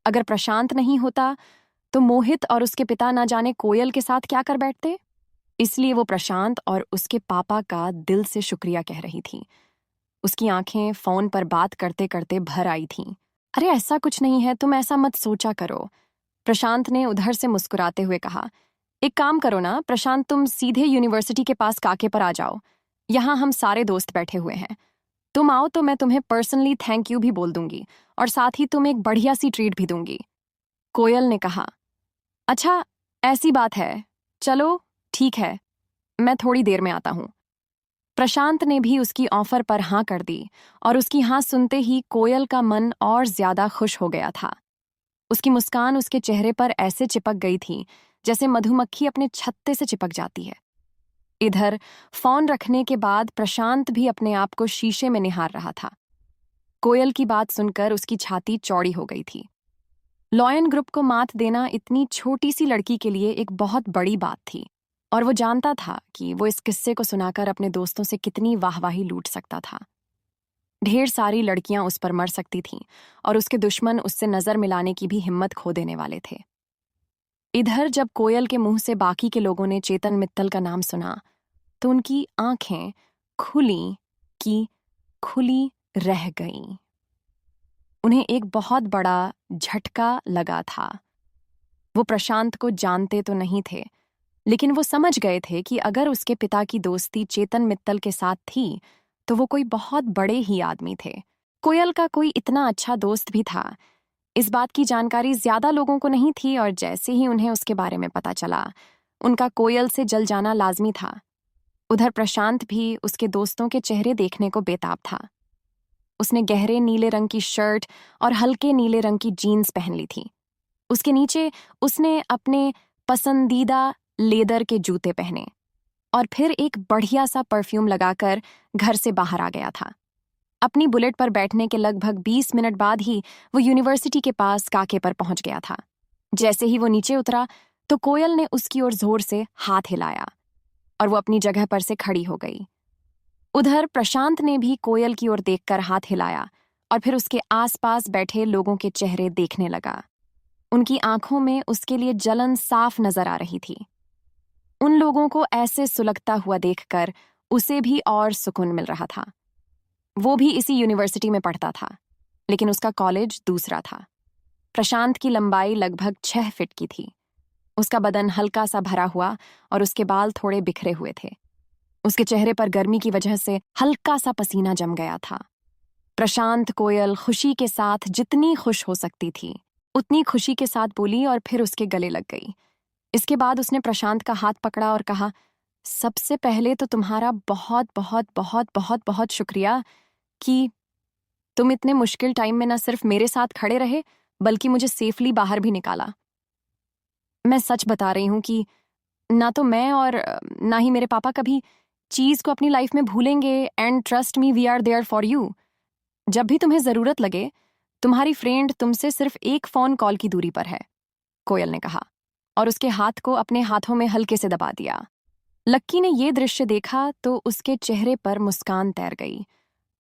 अगर प्रशांत नहीं होता तो मोहित और उसके पिता ना जाने कोयल के साथ क्या कर बैठते। इसलिए वो प्रशांत और उसके पापा का दिल से शुक्रिया कह रही थी। उसकी आंखें फोन पर बात करते करते भर आई थीं। अरे ऐसा कुछ नहीं है, तुम ऐसा मत सोचा करो, प्रशांत ने उधर से मुस्कुराते हुए कहा। एक काम करो ना प्रशांत, तुम सीधे यूनिवर्सिटी के पास काके पर आ जाओ। यहाँ हम सारे दोस्त बैठे हुए हैं। तुम आओ तो मैं तुम्हें पर्सनली थैंक यू भी बोल दूंगी और साथ ही तुम्हें एक बढ़िया सी ट्रीट भी दूंगी, कोयल ने कहा। अच्छा ऐसी बात है, चलो ठीक है, मैं थोड़ी देर में आता हूं। प्रशांत ने भी उसकी ऑफर पर हां कर दी और उसकी हां सुनते ही कोयल का मन और ज्यादा खुश हो गया था। उसकी मुस्कान उसके चेहरे पर ऐसे चिपक गई थी जैसे मधुमक्खी अपने छत्ते से चिपक जाती है। इधर फोन रखने के बाद प्रशांत भी अपने आप को शीशे में निहार रहा था। कोयल की बात सुनकर उसकी छाती चौड़ी हो गई थी। लॉयन ग्रुप को मात देना इतनी छोटी सी लड़की के लिए एक बहुत बड़ी बात थी और वो जानता था कि वो इस किस्से को सुनाकर अपने दोस्तों से कितनी वाहवाही लूट सकता था। ढेर सारी लड़कियां उस पर मर सकती थीं और उसके दुश्मन उससे नजर मिलाने की भी हिम्मत खो देने वाले थे। इधर जब कोयल के मुंह से बाकी के लोगों ने चेतन मित्तल का नाम सुना तो उनकी आंखें खुली की खुली रह गईं। उन्हें एक बहुत बड़ा झटका लगा था। वो प्रशांत को जानते तो नहीं थे, लेकिन वो समझ गए थे कि अगर उसके पिता की दोस्ती चेतन मित्तल के साथ थी तो वो कोई बहुत बड़े ही आदमी थे। कोयल का कोई इतना अच्छा दोस्त भी था, इस बात की जानकारी ज्यादा लोगों को नहीं थी और जैसे ही उन्हें उसके बारे में पता चला उनका कोयल से जल जाना लाजमी था। उधर प्रशांत भी उसके दोस्तों के चेहरे देखने को बेताब था। उसने गहरे नीले रंग की शर्ट और हल्के नीले रंग की जीन्स पहन ली थी। उसके नीचे उसने अपने पसंदीदा लेदर के जूते पहने और फिर एक बढ़िया सा परफ्यूम लगाकर घर से बाहर आ गया था। अपनी बुलेट पर बैठने के लगभग 20 मिनट बाद ही वो यूनिवर्सिटी के पास काके पर पहुंच गया था। जैसे ही वो नीचे उतरा तो कोयल ने उसकी ओर जोर से हाथ हिलाया और वो अपनी जगह पर से खड़ी हो गई। उधर प्रशांत ने भी कोयल की ओर देखकर हाथ हिलाया और फिर उसके आसपास बैठे लोगों के चेहरे देखने लगा। उनकी आंखों में उसके लिए जलन साफ नजर आ रही थी। उन लोगों को ऐसे सुलगता हुआ देखकर उसे भी और सुकून मिल रहा था। वो भी इसी यूनिवर्सिटी में पढ़ता था, लेकिन उसका कॉलेज दूसरा था। प्रशांत की लंबाई लगभग 6 फीट की थी। उसका बदन हल्का सा भरा हुआ और उसके बाल थोड़े बिखरे हुए थे। उसके चेहरे पर गर्मी की वजह से हल्का सा पसीना जम गया था। प्रशांत कोयल खुशी के साथ जितनी खुश हो सकती थी उतनी खुशी के साथ बोली और फिर उसके गले लग गई। इसके बाद उसने प्रशांत का हाथ पकड़ा और कहा, सबसे पहले तो तुम्हारा बहुत बहुत बहुत बहुत बहुत शुक्रिया कि तुम इतने मुश्किल टाइम में न सिर्फ मेरे साथ खड़े रहे बल्कि मुझे सेफली बाहर भी निकाला। मैं सच बता रही हूँ कि ना तो मैं और ना ही मेरे पापा कभी चीज को अपनी लाइफ में भूलेंगे। And trust me, we are there for you. जब भी तुम्हें जरूरत लगे, तुम्हारी फ्रेंड तुमसे सिर्फ एक फोन कॉल की दूरी पर है, कोयल ने कहा और उसके हाथ को अपने हाथों में हल्के से दबा दिया। लक्की ने ये दृश्य देखा तो उसके चेहरे पर मुस्कान तैर गई।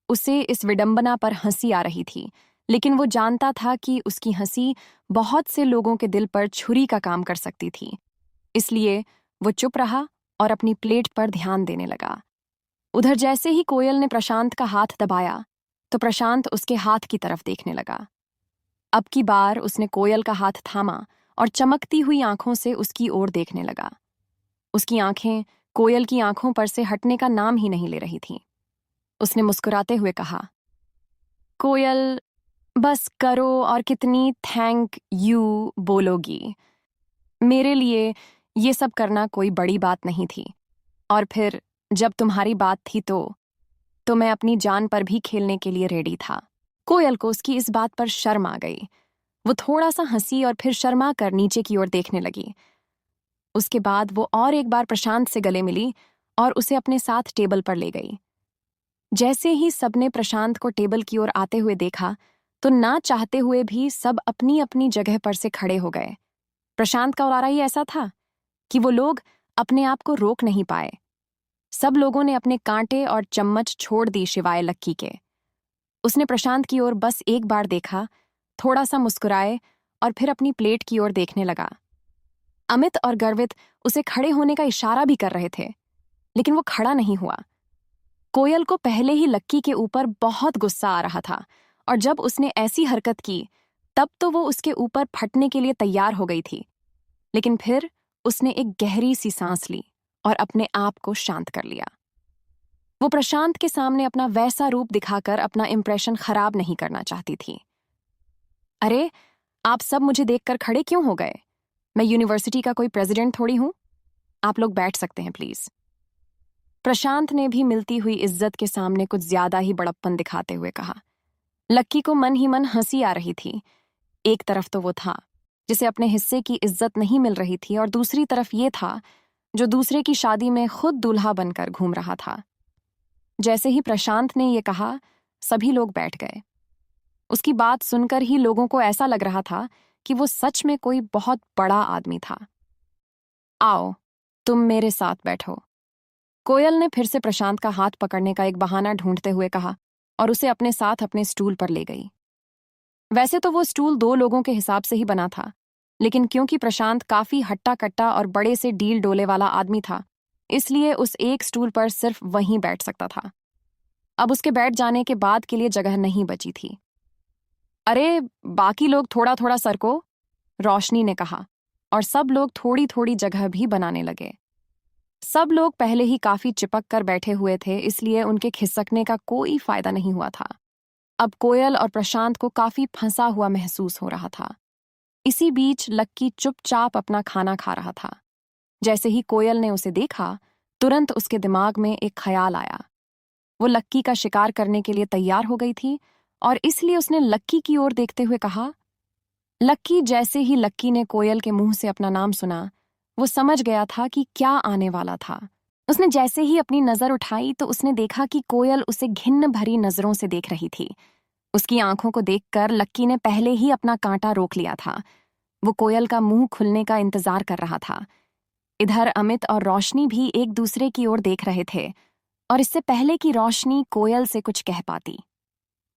उसे इस विडंबना पर हंसी आ रही थी, लेकिन वो जानता था कि उसकी हंसी बहुत से लोगों के दिल पर छुरी का काम कर सकती थी। इसलिए वो चुप रहा और अपनी प्लेट पर ध्यान देने लगा। उधर जैसे ही कोयल ने प्रशांत का हाथ दबाया तो प्रशांत उसके हाथ की तरफ देखने लगा। अब की बार उसने कोयल का हाथ थामा और चमकती हुई आंखों से उसकी ओर देखने लगा। उसकी आंखें कोयल की आंखों पर से हटने का नाम ही नहीं ले रही थीं। उसने मुस्कुराते हुए कहा, कोयल, बस करो और कितनी थैंक यू बोलोगी। मेरे लिए ये सब करना कोई बड़ी बात नहीं थी, और फिर जब तुम्हारी बात थी तो मैं अपनी जान पर भी खेलने के लिए रेडी था। कोयल को उसकी इस बात पर शर्म आ गई। वो थोड़ा सा हंसी और फिर शर्मा कर नीचे की ओर देखने लगी। उसके बाद वो और एक बार प्रशांत से गले मिली और उसे अपने साथ टेबल पर ले गई। जैसे ही सबने प्रशांत को टेबल की ओर आते हुए देखा तो ना चाहते हुए भी सब अपनी अपनी जगह पर से खड़े हो गए। प्रशांत का रवैया ही ऐसा था कि वो लोग अपने आप को रोक नहीं पाए। सब लोगों ने अपने कांटे और चम्मच छोड़ दी सिवाय लक्की के। उसने प्रशांत की ओर बस एक बार देखा, थोड़ा सा मुस्कुराए और फिर अपनी प्लेट की ओर देखने लगा। अमित और गर्वित उसे खड़े होने का इशारा भी कर रहे थे, लेकिन वो खड़ा नहीं हुआ। कोयल को पहले ही लक्की के ऊपर बहुत गुस्सा आ रहा था, और जब उसने ऐसी हरकत की तब तो वो उसके ऊपर फटने के लिए तैयार हो गई थी। लेकिन फिर उसने एक गहरी सी सांस ली और अपने आप को शांत कर लिया। वो प्रशांत के सामने अपना वैसा रूप दिखाकर अपना इंप्रेशन खराब नहीं करना चाहती थी। अरे, आप सब मुझे देखकर खड़े क्यों हो गए? मैं यूनिवर्सिटी का कोई प्रेसिडेंट थोड़ी हूं। आप लोग बैठ सकते हैं प्लीज। प्रशांत ने भी मिलती हुई इज्जत के सामने कुछ ज्यादा ही बड़प्पन दिखाते हुए कहा। लक्की को मन ही मन हंसी आ रही थी। एक तरफ तो वो था जिसे अपने हिस्से की इज्जत नहीं मिल रही थी, और दूसरी तरफ ये था जो दूसरे की शादी में खुद दूल्हा बनकर घूम रहा था। जैसे ही प्रशांत ने ये कहा, सभी लोग बैठ गए। उसकी बात सुनकर ही लोगों को ऐसा लग रहा था कि वो सच में कोई बहुत बड़ा आदमी था। आओ, तुम मेरे साथ बैठो। कोयल ने फिर से प्रशांत का हाथ पकड़ने का एक बहाना ढूंढते हुए कहा और उसे अपने साथ अपने स्टूल पर ले गई। वैसे तो वो स्टूल 2 लोगों के हिसाब से ही बना था, लेकिन क्योंकि प्रशांत काफी हट्टा कट्टा और बड़े से डील डोले वाला आदमी था, इसलिए उस एक स्टूल पर सिर्फ वहीं बैठ सकता था। अब उसके बैठ जाने के बाद के लिए जगह नहीं बची थी। अरे, बाकी लोग थोड़ा थोड़ा सरको, रोशनी ने कहा, और सब लोग थोड़ी थोड़ी जगह भी बनाने लगे। सब लोग पहले ही काफी चिपक कर बैठे हुए थे, इसलिए उनके खिसकने का कोई फायदा नहीं हुआ था। अब कोयल और प्रशांत को काफी फंसा हुआ महसूस हो रहा था। इसी बीच लक्की चुपचाप अपना खाना खा रहा था। जैसे ही कोयल ने उसे देखा, तुरंत उसके दिमाग में एक ख्याल आया। वो लक्की का शिकार करने के लिए तैयार हो गई थी, और इसलिए उसने लक्की की ओर देखते हुए कहा। लक्की जैसे ही लक्की ने कोयल के मुंह से अपना नाम सुना, वो समझ गया था कि क्या आने वाला था। उसने जैसे ही अपनी नजर उठाई तो उसने देखा कि कोयल उसे घिन्न भरी नजरों से देख रही थी। उसकी आंखों को देखकर लक्की ने पहले ही अपना कांटा रोक लिया था। वो कोयल का मुंह खुलने का इंतजार कर रहा था। इधर अमित और रोशनी भी एक दूसरे की ओर देख रहे थे, और इससे पहले कि रोशनी कोयल से कुछ कह पाती,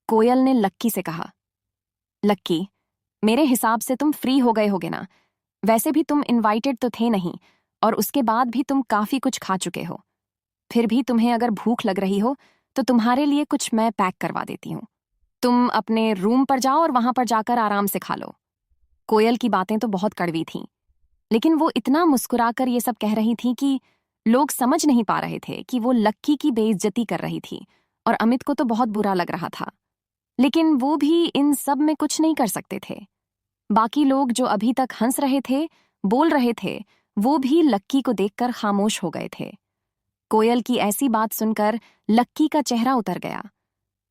कोयल ने लक्की से कहा, लक्की, मेरे हिसाब से तुम फ्री हो गए होगे ना? वैसे भी तुम इनवाइटेड तो थे नहीं, और उसके बाद भी तुम काफी कुछ खा चुके हो। फिर भी तुम्हें अगर भूख लग रही हो तो तुम्हारे लिए कुछ मैं पैक करवा देती हूँ। तुम अपने रूम पर जाओ और वहां पर जाकर आराम से खा लो। कोयल की बातें तो बहुत कड़वी थीं, लेकिन वो इतना मुस्कुराकर ये सब कह रही थी कि लोग समझ नहीं पा रहे थे कि वो लक्की की बेइज्जती कर रही थी, और अमित को तो बहुत बुरा लग रहा था, लेकिन वो भी इन सब में कुछ नहीं कर सकते थे। बाकी लोग जो अभी तक हंस रहे थे, बोल रहे थे, वो भी लक्की को देखकर खामोश हो गए थे। कोयल की ऐसी बात सुनकर लक्की का चेहरा उतर गया।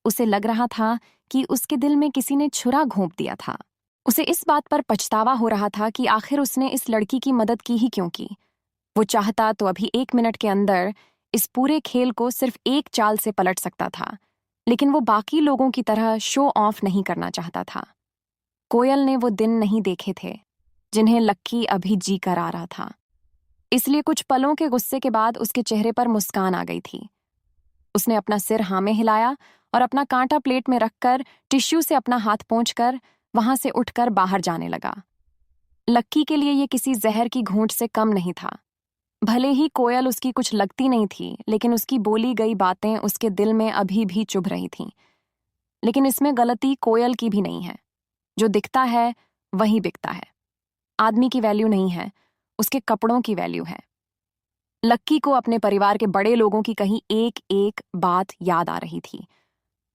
उसे लग रहा था कि उसके दिल में किसी ने छुरा घोंप दिया था। उसे इस बात पर पछतावा हो रहा था कि आखिर उसने इस लड़की की मदद की ही क्यों की। वो चाहता तो अभी 1 मिनट के अंदर इस पूरे खेल को सिर्फ एक चाल से पलट सकता था, लेकिन वो बाकी लोगों की तरह शो ऑफ नहीं करना चाहता था। कोयल ने वो दिन नहीं देखे थे जिन्हें लक्की अभी जी कर आ रहा था, इसलिए कुछ पलों के गुस्से के बाद उसके चेहरे पर मुस्कान आ गई थी। उसने अपना सिर हाँ में हिलाया और अपना कांटा प्लेट में रखकर टिश्यू से अपना हाथ पोंछकर वहां से उठकर बाहर जाने लगा। लक्की के लिए ये किसी जहर की घूंट से कम नहीं था। भले ही कोयल उसकी कुछ लगती नहीं थी, लेकिन उसकी बोली गई बातें उसके दिल में अभी भी चुभ रही थीं। लेकिन इसमें गलती कोयल की भी नहीं है। जो दिखता है वही बिकता है। आदमी की वैल्यू नहीं है, उसके कपड़ों की वैल्यू है। लक्की को अपने परिवार के बड़े लोगों की कही एक एक बात याद आ रही थी,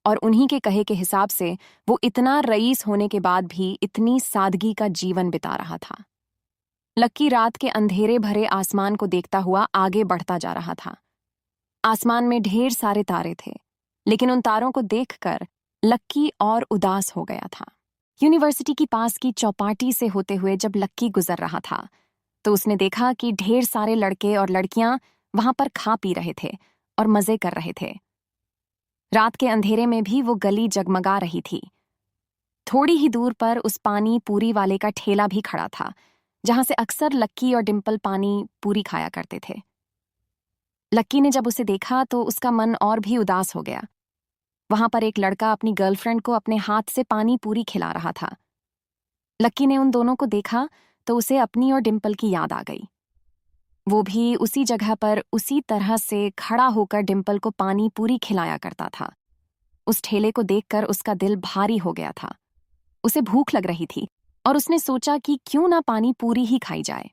और उन्हीं के कहे के हिसाब से वो इतना रईस होने के बाद भी इतनी सादगी का जीवन बिता रहा था। लक्की रात के अंधेरे भरे आसमान को देखता हुआ आगे बढ़ता जा रहा था। आसमान में ढेर सारे तारे थे, लेकिन उन तारों को देखकर लक्की और उदास हो गया था। यूनिवर्सिटी की पास की चौपाटी से होते हुए जब लक्की गुजर रहा था, तो उसने देखा कि ढेर सारे लड़के और लड़कियां वहां पर खा पी रहे थे और मजे कर रहे थे। रात के अंधेरे में भी वो गली जगमगा रही थी। थोड़ी ही दूर पर उस पानी पूरी वाले का ठेला भी खड़ा था, जहां से अक्सर लक्की और डिंपल पानी पूरी खाया करते थे। लक्की ने जब उसे देखा तो उसका मन और भी उदास हो गया। वहां पर एक लड़का अपनी गर्लफ्रेंड को अपने हाथ से पानी पूरी खिला रहा था। लक्की ने उन दोनों को देखा तो उसे अपनी और डिंपल की याद आ गई। वो भी उसी जगह पर उसी तरह से खड़ा होकर डिंपल को पानी पूरी खिलाया करता था। उस ठेले को देखकर उसका दिल भारी हो गया था। उसे भूख लग रही थी और उसने सोचा कि क्यों ना पानी पूरी ही खाई जाए।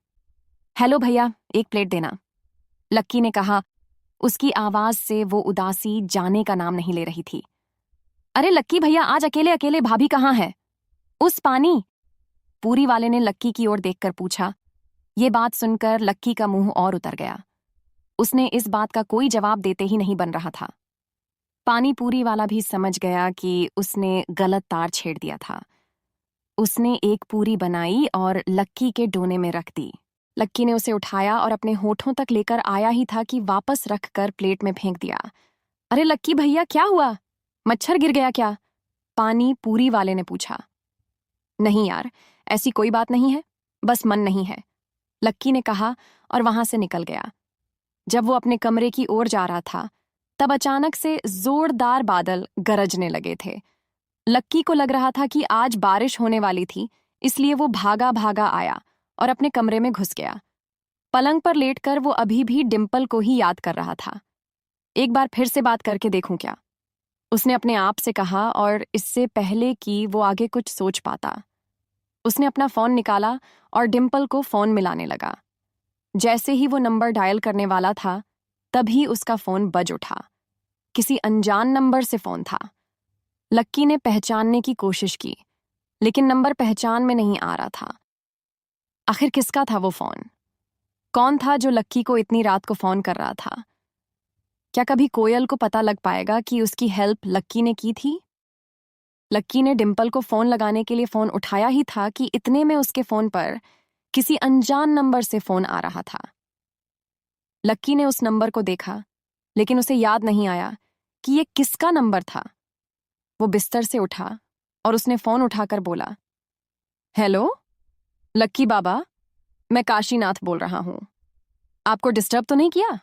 हेलो भैया, एक प्लेट देना, लक्की ने कहा। उसकी आवाज से वो उदासी जाने का नाम नहीं ले रही थी। अरे लक्की भैया, आज अकेले अकेले भाभी कहाँ है? उस पानी, पूरी वाले ने लक्की की ओर देखकर पूछा। ये बात सुनकर लक्की का मुंह और उतर गया। उसने इस बात का कोई जवाब देते ही नहीं बन रहा था। पानी पूरी वाला भी समझ गया कि उसने गलत तार छेड़ दिया था। उसने एक पूरी बनाई और लक्की के डोने में रख दी। लक्की ने उसे उठाया और अपने होठों तक लेकर आया ही था कि वापस रखकर प्लेट में फेंक दिया। अरे लक्की भैया, क्या हुआ? मच्छर गिर गया क्या? पानी पूरी वाले ने पूछा। नहीं यार, ऐसी कोई बात नहीं है, बस मन नहीं है, लक्की ने कहा और वहां से निकल गया। जब वो अपने कमरे की ओर जा रहा था, तब अचानक से जोरदार बादल गरजने लगे थे। लक्की को लग रहा था कि आज बारिश होने वाली थी, इसलिए वो भागा भागा आया और अपने कमरे में घुस गया। पलंग पर लेटकर वो अभी भी डिंपल को ही याद कर रहा था। एक बार फिर से बात करके देखूं क्या, उसने अपने आप से कहा, और इससे पहले कि वो आगे कुछ सोच पाता, उसने अपना फोन निकाला और डिंपल को फोन मिलाने लगा। जैसे ही वो नंबर डायल करने वाला था, तभी उसका फोन बज उठा। किसी अनजान नंबर से फोन था। लक्की ने पहचानने की कोशिश की, लेकिन नंबर पहचान में नहीं आ रहा था। आखिर किसका था वो फोन? कौन था जो लक्की को इतनी रात को फोन कर रहा था? क्या कभी कोयल को पता लग पाएगा कि उसकी हेल्प लक्की ने की थी? लक्की ने डिंपल को फोन लगाने के लिए फोन उठाया ही था कि इतने में उसके फोन पर किसी अनजान नंबर से फोन आ रहा था। लक्की ने उस नंबर को देखा, लेकिन उसे याद नहीं आया कि ये किसका नंबर था। वो बिस्तर से उठा और उसने फोन उठाकर बोला, हेलो लक्की बाबा, मैं काशीनाथ बोल रहा हूं। आपको डिस्टर्ब तो नहीं किया?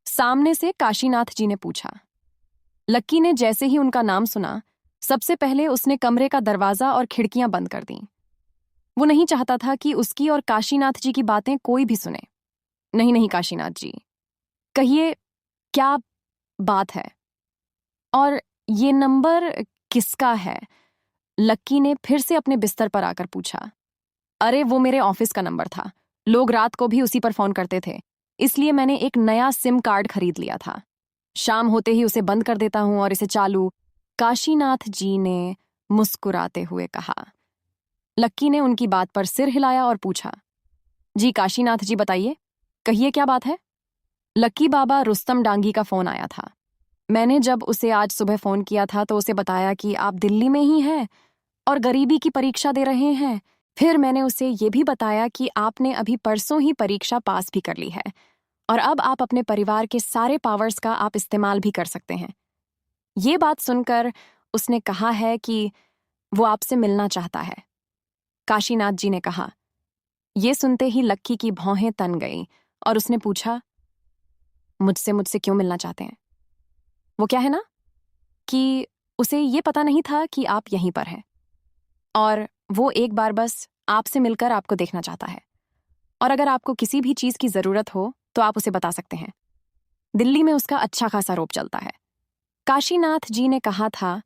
सामने से काशीनाथ जी ने पूछा। लक्की ने जैसे ही उनका नाम सुना, सबसे पहले उसने कमरे का दरवाजा और खिड़कियां बंद कर दी। वो नहीं चाहता था कि उसकी और काशीनाथ जी की बातें कोई भी सुने। नहीं नहीं काशीनाथ जी, कहिए क्या बात है? और ये नंबर किसका है? लक्की ने फिर से अपने बिस्तर पर आकर पूछा। अरे वो मेरे ऑफिस का नंबर था, लोग रात को भी उसी पर फोन करते थे, इसलिए मैंने एक नया सिम कार्ड खरीद लिया था। शाम होते ही उसे बंद कर देता हूं और इसे चालू, काशीनाथ जी ने मुस्कुराते हुए कहा। लक्की ने उनकी बात पर सिर हिलाया और पूछा, जी काशीनाथ जी बताइए, कहिए क्या बात है? लक्की बाबा रुस्तम डांगी का फोन आया था। मैंने जब उसे आज सुबह फोन किया था तो उसे बताया कि आप दिल्ली में ही हैं और गरीबी की परीक्षा दे रहे हैं। फिर मैंने उसे ये भी बताया कि आपने अभी परसों ही परीक्षा पास भी कर ली है और अब आप अपने परिवार के सारे पावर्स का आप इस्तेमाल भी कर सकते हैं। ये बात सुनकर उसने कहा है कि वो आपसे मिलना चाहता है, काशीनाथ जी ने कहा। ये सुनते ही लक्की की भौहें तन गईं और उसने पूछा, मुझसे मुझसे क्यों मिलना चाहते हैं? वो क्या है ना कि उसे ये पता नहीं था कि आप यहीं पर हैं और वो एक बार बस आपसे मिलकर आपको देखना चाहता है। और अगर आपको किसी भी चीज की जरूरत हो तो आप उसे बता सकते हैं। दिल्ली में उसका अच्छा खासा रोब चलता है। काशीनाथ जी ने कहा था,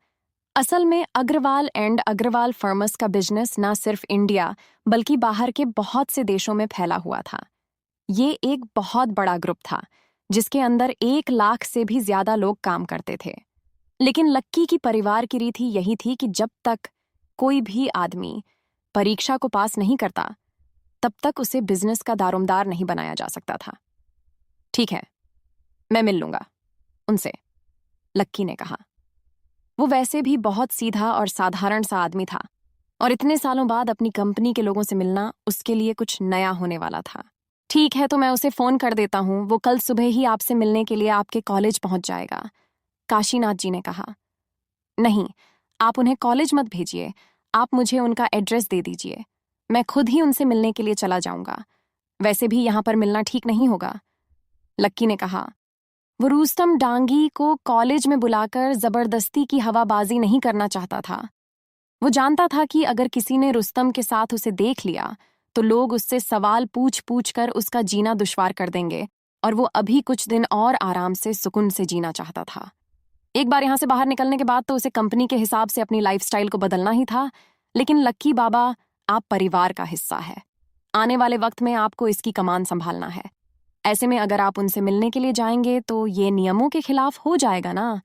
असल में अग्रवाल एंड अग्रवाल फर्म्स का बिजनेस ना सिर्फ इंडिया बल्कि बाहर के बहुत से देशों में फैला हुआ था। ये एक बहुत बड़ा ग्रुप था जिसके अंदर 1 लाख से भी ज्यादा लोग काम करते थे। लेकिन लक्की की परिवार की रीति यही थी कि जब तक कोई भी आदमी परीक्षा को पास नहीं करता तब तक उसे बिजनेस का दारोमदार नहीं बनाया जा सकता था। ठीक है, मैं मिल लूंगा उनसे, लक्की ने कहा। वो वैसे भी बहुत सीधा और साधारण सा आदमी था और इतने सालों बाद अपनी कंपनी के लोगों से मिलना उसके लिए कुछ नया होने वाला था। ठीक है, तो मैं उसे फोन कर देता हूँ, वो कल सुबह ही आपसे मिलने के लिए आपके कॉलेज पहुंच जाएगा, काशीनाथ जी ने कहा। नहीं, आप उन्हें कॉलेज मत भेजिए, आप मुझे उनका एड्रेस दे दीजिए, मैं खुद ही उनसे मिलने के लिए चला जाऊंगा। वैसे भी यहां पर मिलना ठीक नहीं होगा, लक्की ने कहा। वो रुस्तम डांगी को कॉलेज में बुलाकर जबरदस्ती की हवाबाजी नहीं करना चाहता था। वो जानता था कि अगर किसी ने रुस्तम के साथ उसे देख लिया तो लोग उससे सवाल पूछ पूछ कर उसका जीना दुश्वार कर देंगे और वो अभी कुछ दिन और आराम से सुकून से जीना चाहता था। एक बार यहां से बाहर निकलने के बाद तो उसे कंपनी के हिसाब से अपनी लाइफस्टाइल को बदलना ही था। लेकिन लक्की बाबा, आप परिवार का हिस्सा है। आने वाले वक्त में आपको इसकी कमान संभालना है। ऐसे में अगर आप उनसे मिलने के लिए जाएंगे तो ये नियमों के खिलाफ हो जाएगा ना।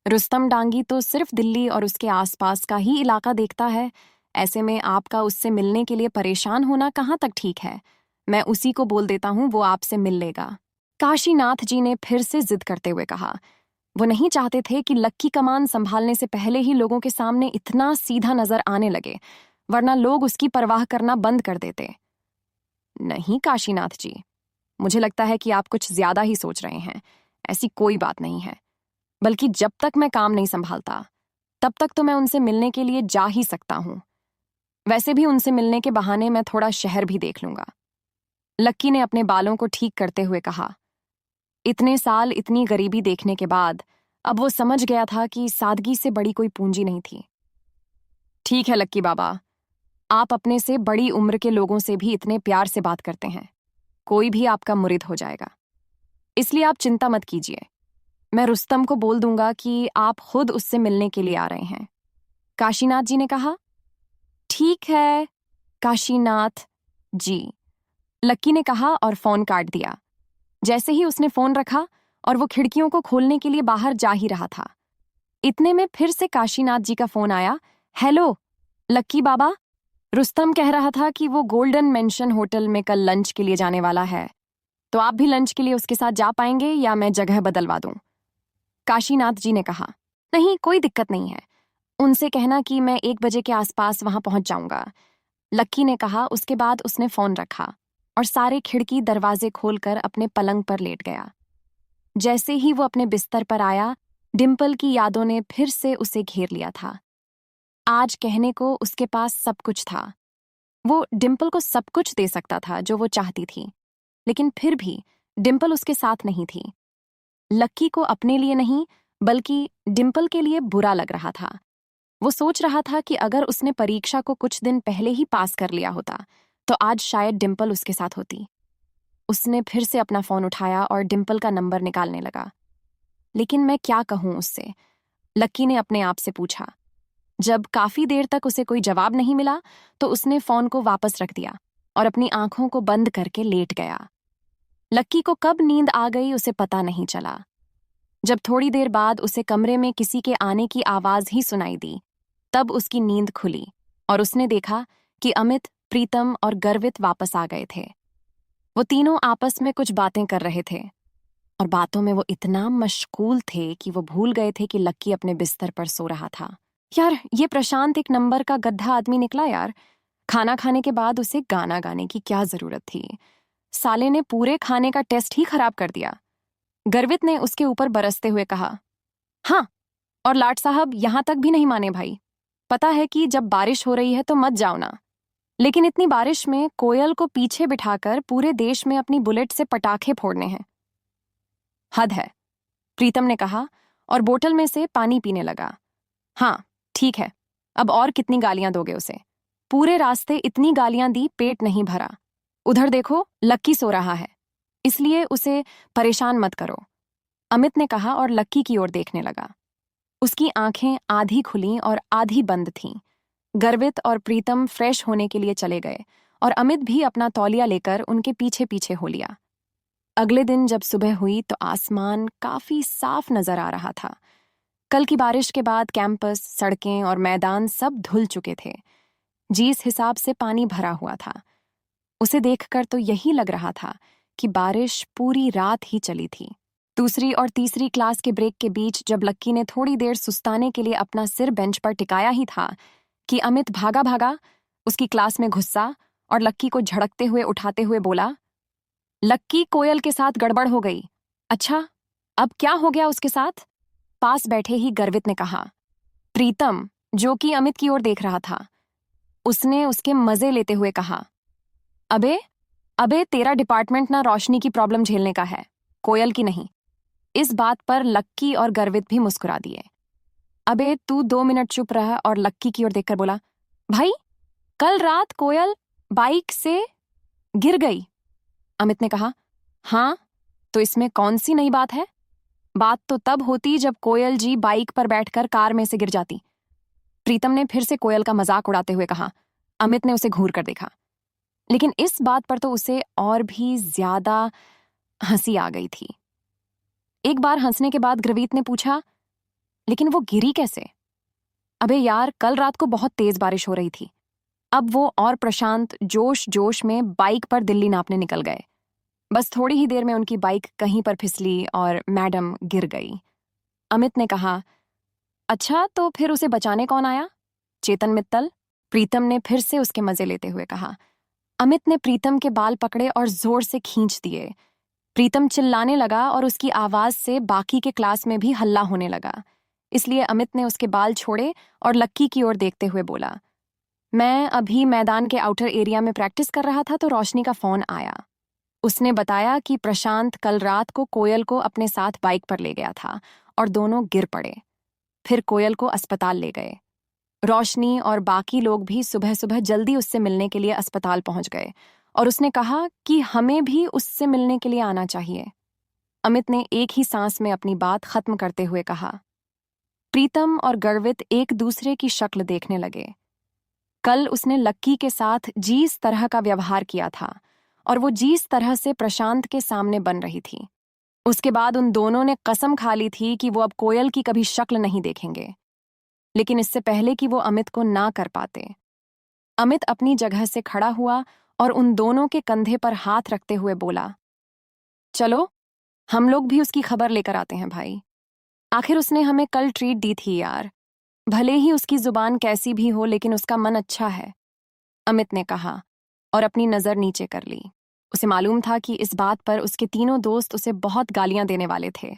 रुस्तम डांगी तो सिर्फ दिल्ली और उसके आसपास का ही इलाका देखता है। ऐसे में आपका उससे मिलने के लिए परेशान होना कहाँ तक ठीक है? मैं उसी को बोल देता हूँ, वो आपसे मिल लेगा, काशीनाथ जी ने फिर से जिद करते हुए कहा। वो नहीं चाहते थे कि लक्की कमान संभालने से पहले ही लोगों के सामने इतना सीधा नजर आने लगे, वरना लोग उसकी परवाह करना बंद कर देते। नहीं काशीनाथ जी, मुझे लगता है कि आप कुछ ज्यादा ही सोच रहे हैं। ऐसी कोई बात नहीं है, बल्कि जब तक मैं काम नहीं संभालता तब तक तो मैं उनसे मिलने के लिए जा ही सकता हूं। वैसे भी उनसे मिलने के बहाने मैं थोड़ा शहर भी देख लूंगा, लक्की ने अपने बालों को ठीक करते हुए कहा। इतने साल इतनी गरीबी देखने के बाद अब वो समझ गया था कि सादगी से बड़ी कोई पूंजी नहीं थी। ठीक है लक्की बाबा, आप अपने से बड़ी उम्र के लोगों से भी इतने प्यार से बात करते हैं, कोई भी आपका मुरीद हो जाएगा, इसलिए आप चिंता मत कीजिए। मैं रुस्तम को बोल दूंगा कि आप खुद उससे मिलने के लिए आ रहे हैं, काशीनाथ जी ने कहा। ठीक है काशीनाथ जी, लक्की ने कहा और फोन काट दिया। जैसे ही उसने फोन रखा और वो खिड़कियों को खोलने के लिए बाहर जा ही रहा था, इतने में फिर से काशीनाथ जी का फोन आया। हेलो लक्की बाबा, रुस्तम कह रहा था कि वो गोल्डन मेंशन होटल में कल लंच के लिए जाने वाला है, तो आप भी लंच के लिए उसके साथ जा पाएंगे या मैं जगह बदलवा दूं, काशीनाथ जी ने कहा। नहीं, कोई दिक्कत नहीं है, उनसे कहना कि मैं 1 बजे के आसपास वहां पहुंच जाऊंगा, लक्की ने कहा। उसके बाद उसने फोन रखा और सारे खिड़की दरवाजे खोलकर अपने पलंग पर लेट गया। जैसे ही वो अपने बिस्तर पर आया, डिम्पल की यादों ने फिर से उसे घेर लिया था। आज कहने को उसके पास सब कुछ था। वो डिम्पल को सब कुछ दे सकता था जो वो चाहती थी, लेकिन फिर भी डिम्पल उसके साथ नहीं थी। लक्की को अपने लिए नहीं बल्कि डिम्पल के लिए बुरा लग रहा था। वो सोच रहा था कि अगर उसने परीक्षा को कुछ दिन पहले ही पास कर लिया होता तो आज शायद डिम्पल उसके साथ होती। उसने फिर से अपना फोन उठाया और डिम्पल का नंबर निकालने लगा। लेकिन मैं क्या कहूं उससे, लक्की ने अपने आप से पूछा। जब काफी देर तक उसे कोई जवाब नहीं मिला तो उसने फोन को वापस रख दिया और अपनी आंखों को बंद करके लेट गया। लक्की को कब नींद आ गई उसे पता नहीं चला। जब थोड़ी देर बाद उसे कमरे में किसी के आने की आवाज ही सुनाई दी, तब उसकी नींद खुली और उसने देखा कि अमित, प्रीतम और गर्वित वापस आ गए थे। वो तीनों आपस में कुछ बातें कर रहे थे और बातों में वो इतना मशगूल थे कि वो भूल गए थे कि लक्की अपने बिस्तर पर सो रहा था। यार, ये प्रशांत एक नंबर का गड्ढा आदमी निकला यार। खाना खाने के बाद उसे गाना गाने की क्या जरूरत थी? साले ने पूरे खाने का टेस्ट ही खराब कर दिया। गर्वित ने उसके ऊपर बरसते हुए कहा। हाँ, और लाट साहब यहां तक भी नहीं माने भाई। पता है कि जब बारिश हो रही है तो मत जाओ ना, लेकिन इतनी बारिश में कोयल को पीछे बिठाकर पूरे देश में अपनी बुलेट से पटाखे फोड़ने हैं। हद है, प्रीतम ने कहा और बोतल में से पानी पीने लगा। हाँ, ठीक है, अब और कितनी गालियां दोगे उसे? पूरे रास्ते इतनी गालियां दी, पेट नहीं भरा। उधर देखो, लक्की सो रहा है, इसलिए उसे परेशान मत करो, अमित ने कहा और लक्की की ओर देखने लगा। उसकी आंखें आधी खुली और आधी बंद थीं। गर्वित और प्रीतम फ्रेश होने के लिए चले गए और अमित भी अपना तौलिया लेकर उनके पीछे पीछे हो लिया। अगले दिन जब सुबह हुई तो आसमान काफी साफ नजर आ रहा था। कल की बारिश के बाद कैंपस, सड़कें और मैदान सब धुल चुके थे। जिस हिसाब से पानी भरा हुआ था, उसे देखकर तो यही लग रहा था कि बारिश पूरी रात ही चली थी। दूसरी और तीसरी क्लास के ब्रेक के बीच जब लक्की ने थोड़ी देर सुस्ताने के लिए अपना सिर बेंच पर टिकाया ही था कि अमित भागा भागा उसकी क्लास में घुसा और लक्की को झड़कते हुए उठाते हुए बोला, लक्की, कोयल के साथ गड़बड़ हो गई। अच्छा, अब क्या हो गया उसके साथ? पास बैठे ही गर्वित ने कहा। प्रीतम, जो कि अमित की ओर देख रहा था, उसने उसके मजे लेते हुए कहा, अबे अबे, तेरा डिपार्टमेंट ना रोशनी की प्रॉब्लम झेलने का है, कोयल की नहीं। इस बात पर लक्की और गर्वित भी मुस्कुरा दिए। अबे तू 2 मिनट चुप रहा और लक्की की ओर देखकर बोला, भाई, कल रात कोयल बाइक से गिर गई। अमित ने कहा, हाँ, तो इसमें कौन सी नई बात है? बात तो तब होती जब कोयल जी बाइक पर बैठकर कार में से गिर जाती। प्रीतम ने फिर से कोयल का मजाक उड़ाते हुए कहा। अमित ने उसे घूर कर देखा, लेकिन इस बात पर तो उसे और भी ज्यादा हंसी आ गई थी। एक बार हंसने के बाद ग्रवीत ने पूछा, लेकिन वो गिरी कैसे? अबे यार, कल रात को बहुत तेज बारिश हो रही थी। अब वो और प्रशांत जोश जोश में बाइक पर दिल्ली नापने निकल गए। बस थोड़ी ही देर में उनकी बाइक कहीं पर फिसली और मैडम गिर गई। अमित ने कहा, अच्छा, तो फिर उसे बचाने कौन आया? चेतन मित्तल, प्रीतम ने फिर से उसके मजे लेते हुए कहा। अमित ने प्रीतम के बाल पकड़े और जोर से खींच दिए। प्रीतम चिल्लाने लगा और उसकी आवाज से बाकी के क्लास में भी हल्ला होने लगा। इसलिए अमित ने उसके बाल छोड़े और लक्की की ओर देखते हुए बोला, मैं अभी मैदान के आउटर एरिया में प्रैक्टिस कर रहा था तो रोशनी का फोन आया। उसने बताया कि प्रशांत कल रात को कोयल को अपने साथ बाइक पर ले गया था और दोनों गिर पड़े। फिर कोयल को अस्पताल ले गए। रोशनी और बाकी लोग भी सुबह सुबह जल्दी उससे मिलने के लिए अस्पताल पहुंच गए और उसने कहा कि हमें भी उससे मिलने के लिए आना चाहिए। अमित ने एक ही सांस में अपनी बात खत्म करते हुए कहा। प्रीतम और गर्वित एक दूसरे की शक्ल देखने लगे। कल उसने लक्की के साथ जिस तरह का व्यवहार किया था और वो जिस तरह से प्रशांत के सामने बन रही थी, उसके बाद उन दोनों ने कसम खा ली थी कि वो अब कोयल की कभी शक्ल नहीं देखेंगे। लेकिन इससे पहले कि वो अमित को ना कर पाते, अमित अपनी जगह से खड़ा हुआ और उन दोनों के कंधे पर हाथ रखते हुए बोला, चलो, हम लोग भी उसकी खबर लेकर आते हैं भाई। आखिर उसने हमें कल ट्रीट दी थी यार। भले ही उसकी जुबान कैसी भी हो, लेकिन उसका मन अच्छा है, अमित ने कहा और अपनी नजर नीचे कर ली। उसे मालूम था कि इस बात पर उसके तीनों दोस्त उसे बहुत गालियां देने वाले थे।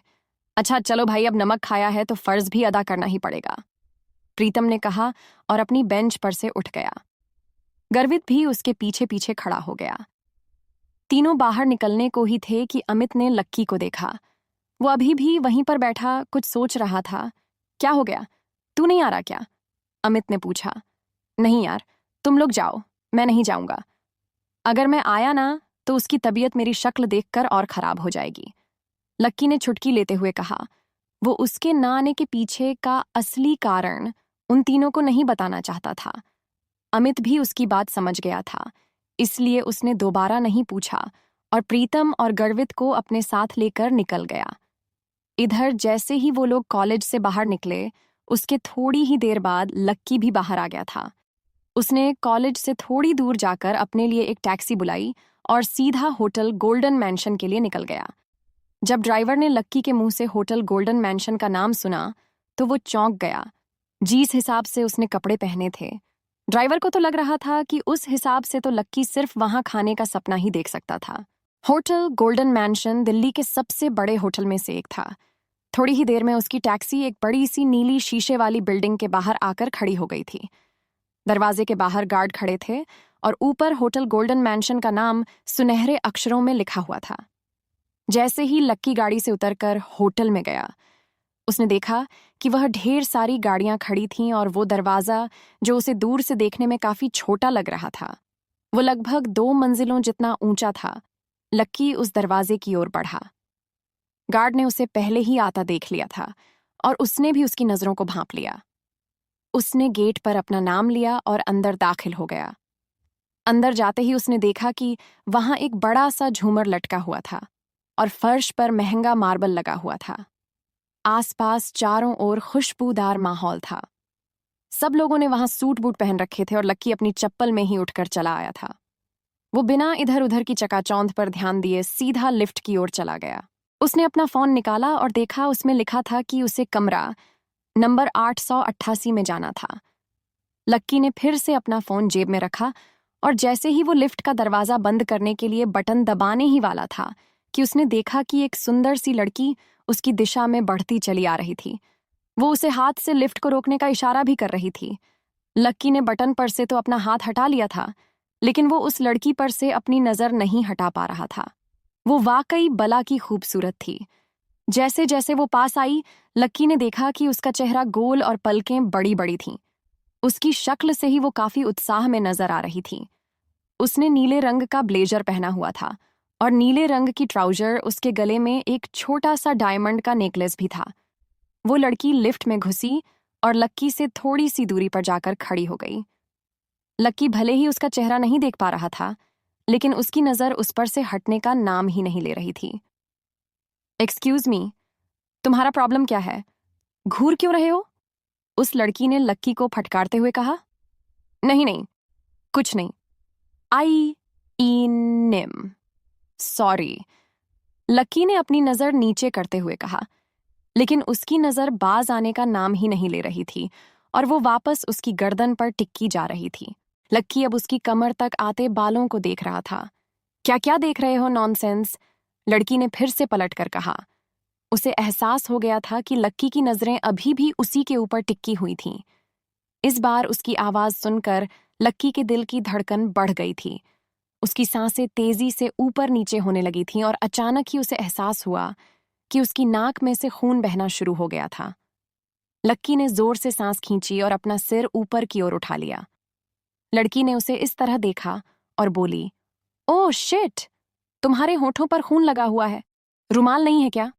अच्छा चलो भाई, अब नमक खाया है तो फर्ज भी अदा करना ही पड़ेगा, प्रीतम ने कहा और अपनी बेंच पर से उठ गया। गर्वित भी उसके पीछे पीछे खड़ा हो गया। तीनों बाहर निकलने को ही थे कि अमित ने लक्की को देखा। वो अभी भी वहीं पर बैठा कुछ सोच रहा था। क्या हो गया, तू नहीं आ रहा क्या? अमित ने पूछा। नहीं यार, तुम लोग जाओ, मैं नहीं जाऊंगा। अगर मैं आया ना तो उसकी तबीयत मेरी शक्ल देखकर और खराब हो जाएगी, लक्की ने छुटकी लेते हुए कहा। वो उसके ना आने के पीछे का असली कारण उन तीनों को नहीं बताना चाहता था। अमित भी उसकी बात समझ गया था, इसलिए उसने दोबारा नहीं पूछा और प्रीतम और गर्वित को अपने साथ लेकर निकल गया। इधर जैसे ही वो लोग कॉलेज से बाहर निकले, उसके थोड़ी ही देर बाद लक्की भी बाहर आ गया था। उसने कॉलेज से थोड़ी दूर जाकर अपने लिए एक टैक्सी बुलाई और सीधा होटल गोल्डन मैंशन के लिए निकल गया। जब ड्राइवर ने लक्की के मुंह से होटल गोल्डन मैंशन का नाम सुना तो वो चौंक गया। जिस हिसाब से उसने कपड़े पहने थे, ड्राइवर को तो लग रहा था कि उस हिसाब से तो लक्की सिर्फ वहां खाने का सपना ही देख सकता था। होटल गोल्डन मैंशन दिल्ली के सबसे बड़े होटल में से एक था। थोड़ी ही देर में उसकी टैक्सी एक बड़ी सी नीली शीशे वाली बिल्डिंग के बाहर आकर खड़ी हो गई थी। दरवाजे के बाहर गार्ड खड़े थे और ऊपर होटल गोल्डन मैंशन का नाम सुनहरे अक्षरों में लिखा हुआ था। जैसे ही लक्की गाड़ी से उतरकर होटल में गया, उसने देखा कि वह ढेर सारी गाड़ियां खड़ी थीं और वो दरवाजा, जो उसे दूर से देखने में काफी छोटा लग रहा था, वो लगभग 2 मंजिलों जितना ऊंचा था। लक्की उस दरवाजे की ओर बढ़ा। गार्ड ने उसे पहले ही आता देख लिया था और उसने भी उसकी नजरों को भांप लिया। उसने गेट पर अपना नाम लिया और अंदर दाखिल हो गया। अंदर जाते ही उसने देखा कि वहां एक बड़ा सा झूमर लटका हुआ था और फर्श पर महंगा मार्बल लगा हुआ था। आसपास चारों ओर खुशबूदार माहौल था। सब लोगों ने वहां सूट बूट पहन रखे थे और लक्की अपनी चप्पल में ही उठकर चला आया था। वो बिना इधर उधर की चकाचौंध पर ध्यान दिए सीधा लिफ्ट की ओर चला गया। उसने अपना फोन निकाला और देखा उसमें लिखा था कि उसे कमरा नंबर 888 में जाना था। लक्की ने फिर से अपना फोन जेब में रखा और जैसे ही वो लिफ्ट का दरवाजा बंद करने के लिए बटन दबाने ही वाला था कि उसने देखा कि एक सुंदर सी लड़की उसकी दिशा में बढ़ती चली आ रही थी। वो उसे हाथ से लिफ्ट को रोकने का इशारा भी कर रही थी। लक्की ने बटन पर से तो अपना हाथ हटा लिया था, लेकिन वो उस लड़की पर से अपनी नजर नहीं हटा पा रहा था। वो वाकई बला की खूबसूरत थी। जैसे जैसे वो पास आई, लक्की ने देखा कि उसका चेहरा गोल और पलकें बड़ी बड़ी थीं। उसकी शक्ल से ही वो काफी उत्साह में नजर आ रही थी। उसने नीले रंग का ब्लेजर पहना हुआ था और नीले रंग की ट्राउजर, उसके गले में एक छोटा सा डायमंड का नेकलेस भी था। वो लड़की लिफ्ट में घुसी और लक्की से थोड़ी सी दूरी पर जाकर खड़ी हो गई। लक्की भले ही उसका चेहरा नहीं देख पा रहा था, लेकिन उसकी नजर उस पर से हटने का नाम ही नहीं ले रही थी। एक्सक्यूज मी, तुम्हारा प्रॉब्लम क्या है? घूर क्यों रहे हो? उस लड़की ने लक्की को फटकारते हुए कहा। नहीं नहीं, कुछ नहीं। आई निम सॉरी, लक्की ने अपनी नजर नीचे करते हुए कहा, लेकिन उसकी नजर बाज आने का नाम ही नहीं ले रही थी और वो वापस उसकी गर्दन पर टिक्की जा रही थी। लक्की अब उसकी कमर तक आते बालों को देख रहा था। क्या क्या देख रहे हो, नॉनसेंस? लड़की ने फिर से पलट कर कहा। उसे एहसास हो गया था कि लक्की की नजरें अभी भी उसी के ऊपर टिक्की हुई थीं। इस बार उसकी आवाज सुनकर लक्की के दिल की धड़कन बढ़ गई थी। उसकी सांसें तेजी से ऊपर नीचे होने लगी थीं और अचानक ही उसे एहसास हुआ कि उसकी नाक में से खून बहना शुरू हो गया था। लक्की ने जोर से सांस खींची और अपना सिर ऊपर की ओर उठा लिया। लड़की ने उसे इस तरह देखा और बोली, ओह शिट, तुम्हारे होठों पर खून लगा हुआ है। रुमाल नहीं है क्या?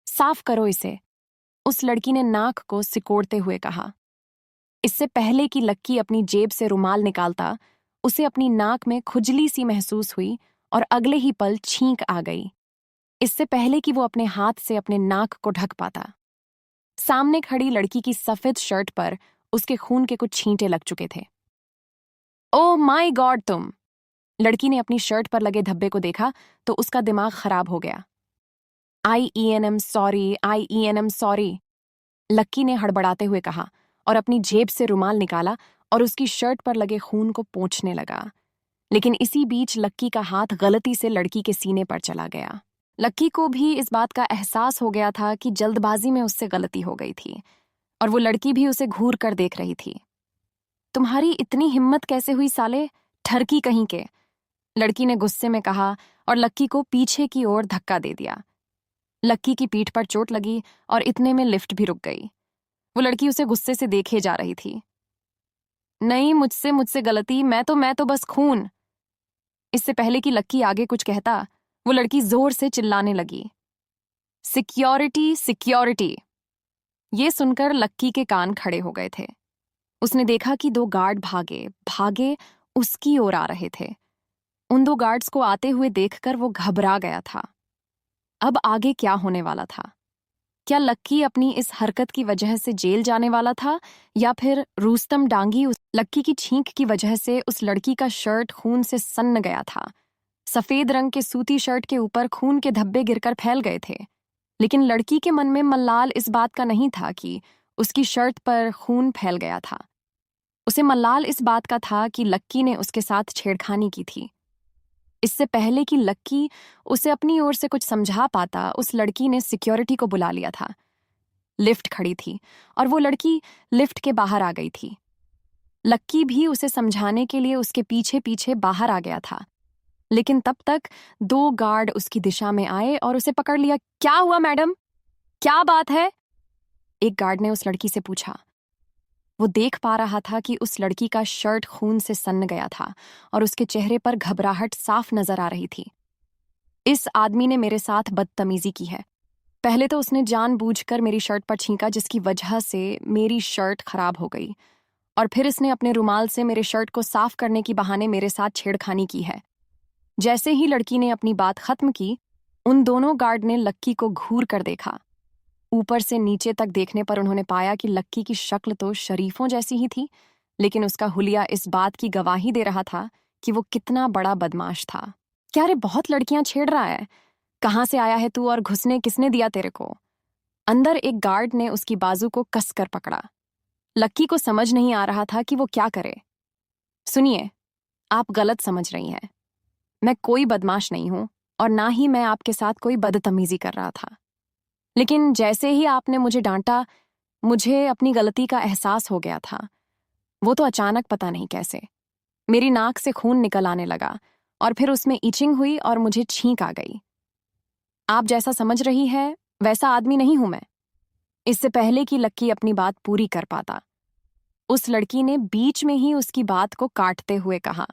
साफ करो इसे। उस लड़की ने नाक को सिकोड़ते हुए कहा। इससे पहले कि लक्की अपनी जेब से रुमाल निकालता, उसे अपनी नाक में खुजली सी महसूस हुई और अगले ही पल छींक आ गई। इससे पहले कि वो अपने हाथ से अपने नाक को ढक पाता, सामने खड़ी लड़की की सफेद शर्ट पर उसके खून के कुछ छींटे लग चुके थे। ओह माय गॉड, तुम! लड़की ने अपनी शर्ट पर लगे धब्बे को देखा तो उसका दिमाग खराब हो गया। IENM सॉरी, IENM सॉरी, लक्की ने हड़बड़ाते हुए कहा और अपनी जेब से रुमाल निकाला और उसकी शर्ट पर लगे खून को पोंछने लगा। लेकिन इसी बीच लक्की का हाथ गलती से लड़की के सीने पर चला गया। लक्की को भी इस बात का एहसास हो गया था कि जल्दबाजी में उससे गलती हो गई थी और वो लड़की भी उसे घूर कर देख रही थी। तुम्हारी इतनी हिम्मत कैसे हुई साले, ठरकी कहीं के! लड़की ने गुस्से में कहा और लक्की को पीछे की ओर धक्का दे दिया। लक्की की पीठ पर चोट लगी और इतने में लिफ्ट भी रुक गई। वो लड़की उसे गुस्से से देखे जा रही थी। नहीं, मुझसे मुझसे गलती, मैं तो बस खून। इससे पहले कि लक्की आगे कुछ कहता, वो लड़की जोर से चिल्लाने लगी, सिक्योरिटी सिक्योरिटी! ये सुनकर लक्की के कान खड़े हो गए थे। उसने देखा कि 2 गार्ड भागे भागे उसकी ओर आ रहे थे। उन 2 गार्ड्स को आते हुए देखकर वो घबरा गया था। अब आगे क्या होने वाला था? क्या लक्की अपनी इस हरकत की वजह से जेल जाने वाला था, या फिर रूस्तम डांगी उस लक्की की छींक की वजह से उस लड़की का शर्ट खून से सन्न गया था? सफेद रंग के सूती शर्ट के ऊपर खून के धब्बे गिरकर फैल गए थे। लेकिन लड़की के मन में मल्लाल इस बात का नहीं था कि उसकी शर्ट पर खून फैल गया था। उसे मल्लाल इस बात का था कि लक्की ने उसके साथ छेड़खानी की थी। इससे पहले कि लक्की उसे अपनी ओर से कुछ समझा पाता, उस लड़की ने सिक्योरिटी को बुला लिया था। लिफ्ट खड़ी थी और वो लड़की लिफ्ट के बाहर आ गई थी। लक्की भी उसे समझाने के लिए उसके पीछे पीछे बाहर आ गया था, लेकिन तब तक 2 गार्ड उसकी दिशा में आए और उसे पकड़ लिया। क्या हुआ मैडम, क्या बात है? एक गार्ड ने उस लड़की से पूछा। वो देख पा रहा था कि उस लड़की का शर्ट खून से सन्न गया था और उसके चेहरे पर घबराहट साफ नजर आ रही थी। इस आदमी ने मेरे साथ बदतमीजी की है। पहले तो उसने जानबूझकर मेरी शर्ट पर छींका, जिसकी वजह से मेरी शर्ट खराब हो गई, और फिर इसने अपने रुमाल से मेरे शर्ट को साफ करने की बहाने मेरे साथ छेड़खानी की है। जैसे ही लड़की ने अपनी बात खत्म की, उन दोनों गार्ड ने लक्की को घूर कर देखा। ऊपर से नीचे तक देखने पर उन्होंने पाया कि लक्की की शक्ल तो शरीफों जैसी ही थी, लेकिन उसका हुलिया इस बात की गवाही दे रहा था कि वो कितना बड़ा बदमाश था। क्या रे, बहुत लड़कियां छेड़ रहा है? कहाँ से आया है तू और घुसने किसने दिया तेरे को? अंदर एक गार्ड ने उसकी बाजू को कसकर पकड़ा। लक्की को समझ नहीं आ रहा था कि वो क्या करे। सुनिए, आप गलत समझ रही हैं। मैं कोई बदमाश नहीं हूं और ना ही मैं आपके साथ कोई बदतमीजी कर रहा था। लेकिन जैसे ही आपने मुझे डांटा, मुझे अपनी गलती का एहसास हो गया था। वो तो अचानक पता नहीं कैसे मेरी नाक से खून निकल आने लगा और फिर उसमें इचिंग हुई और मुझे छींक आ गई। आप जैसा समझ रही है वैसा आदमी नहीं हूं मैं। इससे पहले कि लक्की अपनी बात पूरी कर पाता, उस लड़की ने बीच में ही उसकी बात को काटते हुए कहा,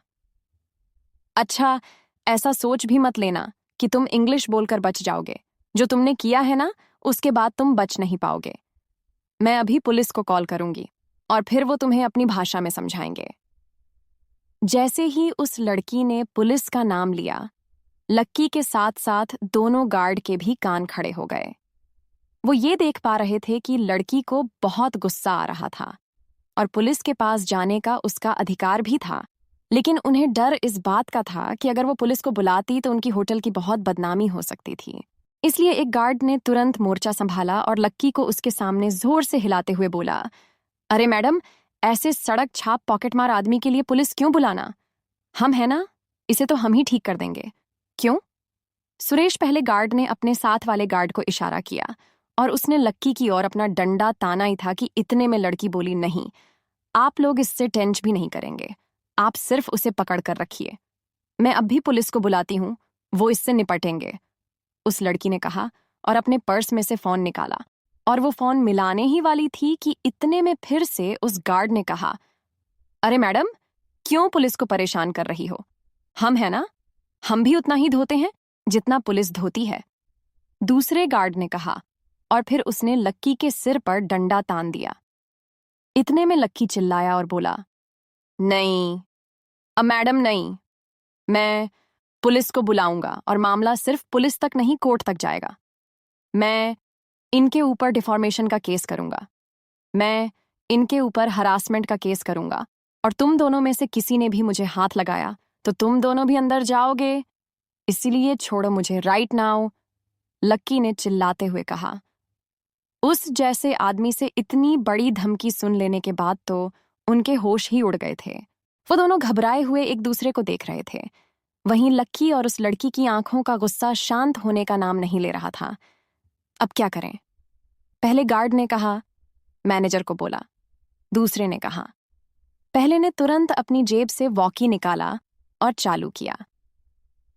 अच्छा, ऐसा सोच भी मत लेना कि तुम इंग्लिश बोलकर बच जाओगे। जो तुमने किया है ना, उसके बाद तुम बच नहीं पाओगे। मैं अभी पुलिस को कॉल करूंगी और फिर वो तुम्हें अपनी भाषा में समझाएंगे। जैसे ही उस लड़की ने पुलिस का नाम लिया, लक्की के साथ साथ दोनों गार्ड के भी कान खड़े हो गए। वो ये देख पा रहे थे कि लड़की को बहुत गुस्सा आ रहा था और पुलिस के पास जाने का उसका अधिकार भी था, लेकिन उन्हें डर इस बात का था कि अगर वो पुलिस को बुलाती तो उनकी होटल की बहुत बदनामी हो सकती थी। इसलिए एक गार्ड ने तुरंत मोर्चा संभाला और लक्की को उसके सामने जोर से हिलाते हुए बोला, अरे मैडम, ऐसे सड़क छाप पॉकेटमार आदमी के लिए पुलिस क्यों बुलाना? हम है ना, इसे तो हम ही ठीक कर देंगे। क्यों? सुरेश पहले गार्ड ने अपने साथ वाले गार्ड को इशारा किया और उसने लक्की की ओर अपना डंडा ताना ही था कि इतने में लड़की बोली, नहीं, आप लोग इससे टेंच भी नहीं करेंगे, आप सिर्फ उसे पकड़ कर रखिए। मैं अब भी पुलिस को बुलाती हूँ, वो इससे निपटेंगे, उस लड़की ने कहा और अपने पर्स में से फोन निकाला। और वो फोन मिलाने ही वाली थी कि इतने में फिर से उस गार्ड ने कहा, अरे मैडम, क्यों पुलिस को परेशान कर रही हो? हम है ना, हम भी उतना ही धोते हैं जितना पुलिस धोती है, दूसरे गार्ड ने कहा और फिर उसने लक्की के सिर पर डंडा तान दिया। इतने में लक्की चिल्लाया और बोला, नहीं, अब मैडम नहीं, मैं पुलिस को बुलाऊंगा और मामला सिर्फ पुलिस तक नहीं, कोर्ट तक जाएगा। मैं इनके ऊपर डिफॉर्मेशन का केस करूंगा, मैं इनके ऊपर हरासमेंट का केस करूंगा, और तुम दोनों में से किसी ने भी मुझे हाथ लगाया तो तुम दोनों भी अंदर जाओगे, इसलिए छोड़ो मुझे राइट नाउ, लक्की ने चिल्लाते हुए कहा। उस जैसे आदमी से इतनी बड़ी धमकी सुन लेने के बाद तो उनके होश ही उड़ गए थे। वो दोनों घबराए हुए एक दूसरे को देख रहे थे। वहीं लक्की और उस लड़की की आंखों का गुस्सा शांत होने का नाम नहीं ले रहा था। अब क्या करें? पहले गार्ड ने कहा, मैनेजर को बोला। दूसरे ने कहा। पहले ने तुरंत अपनी जेब से वॉकी निकाला और चालू किया।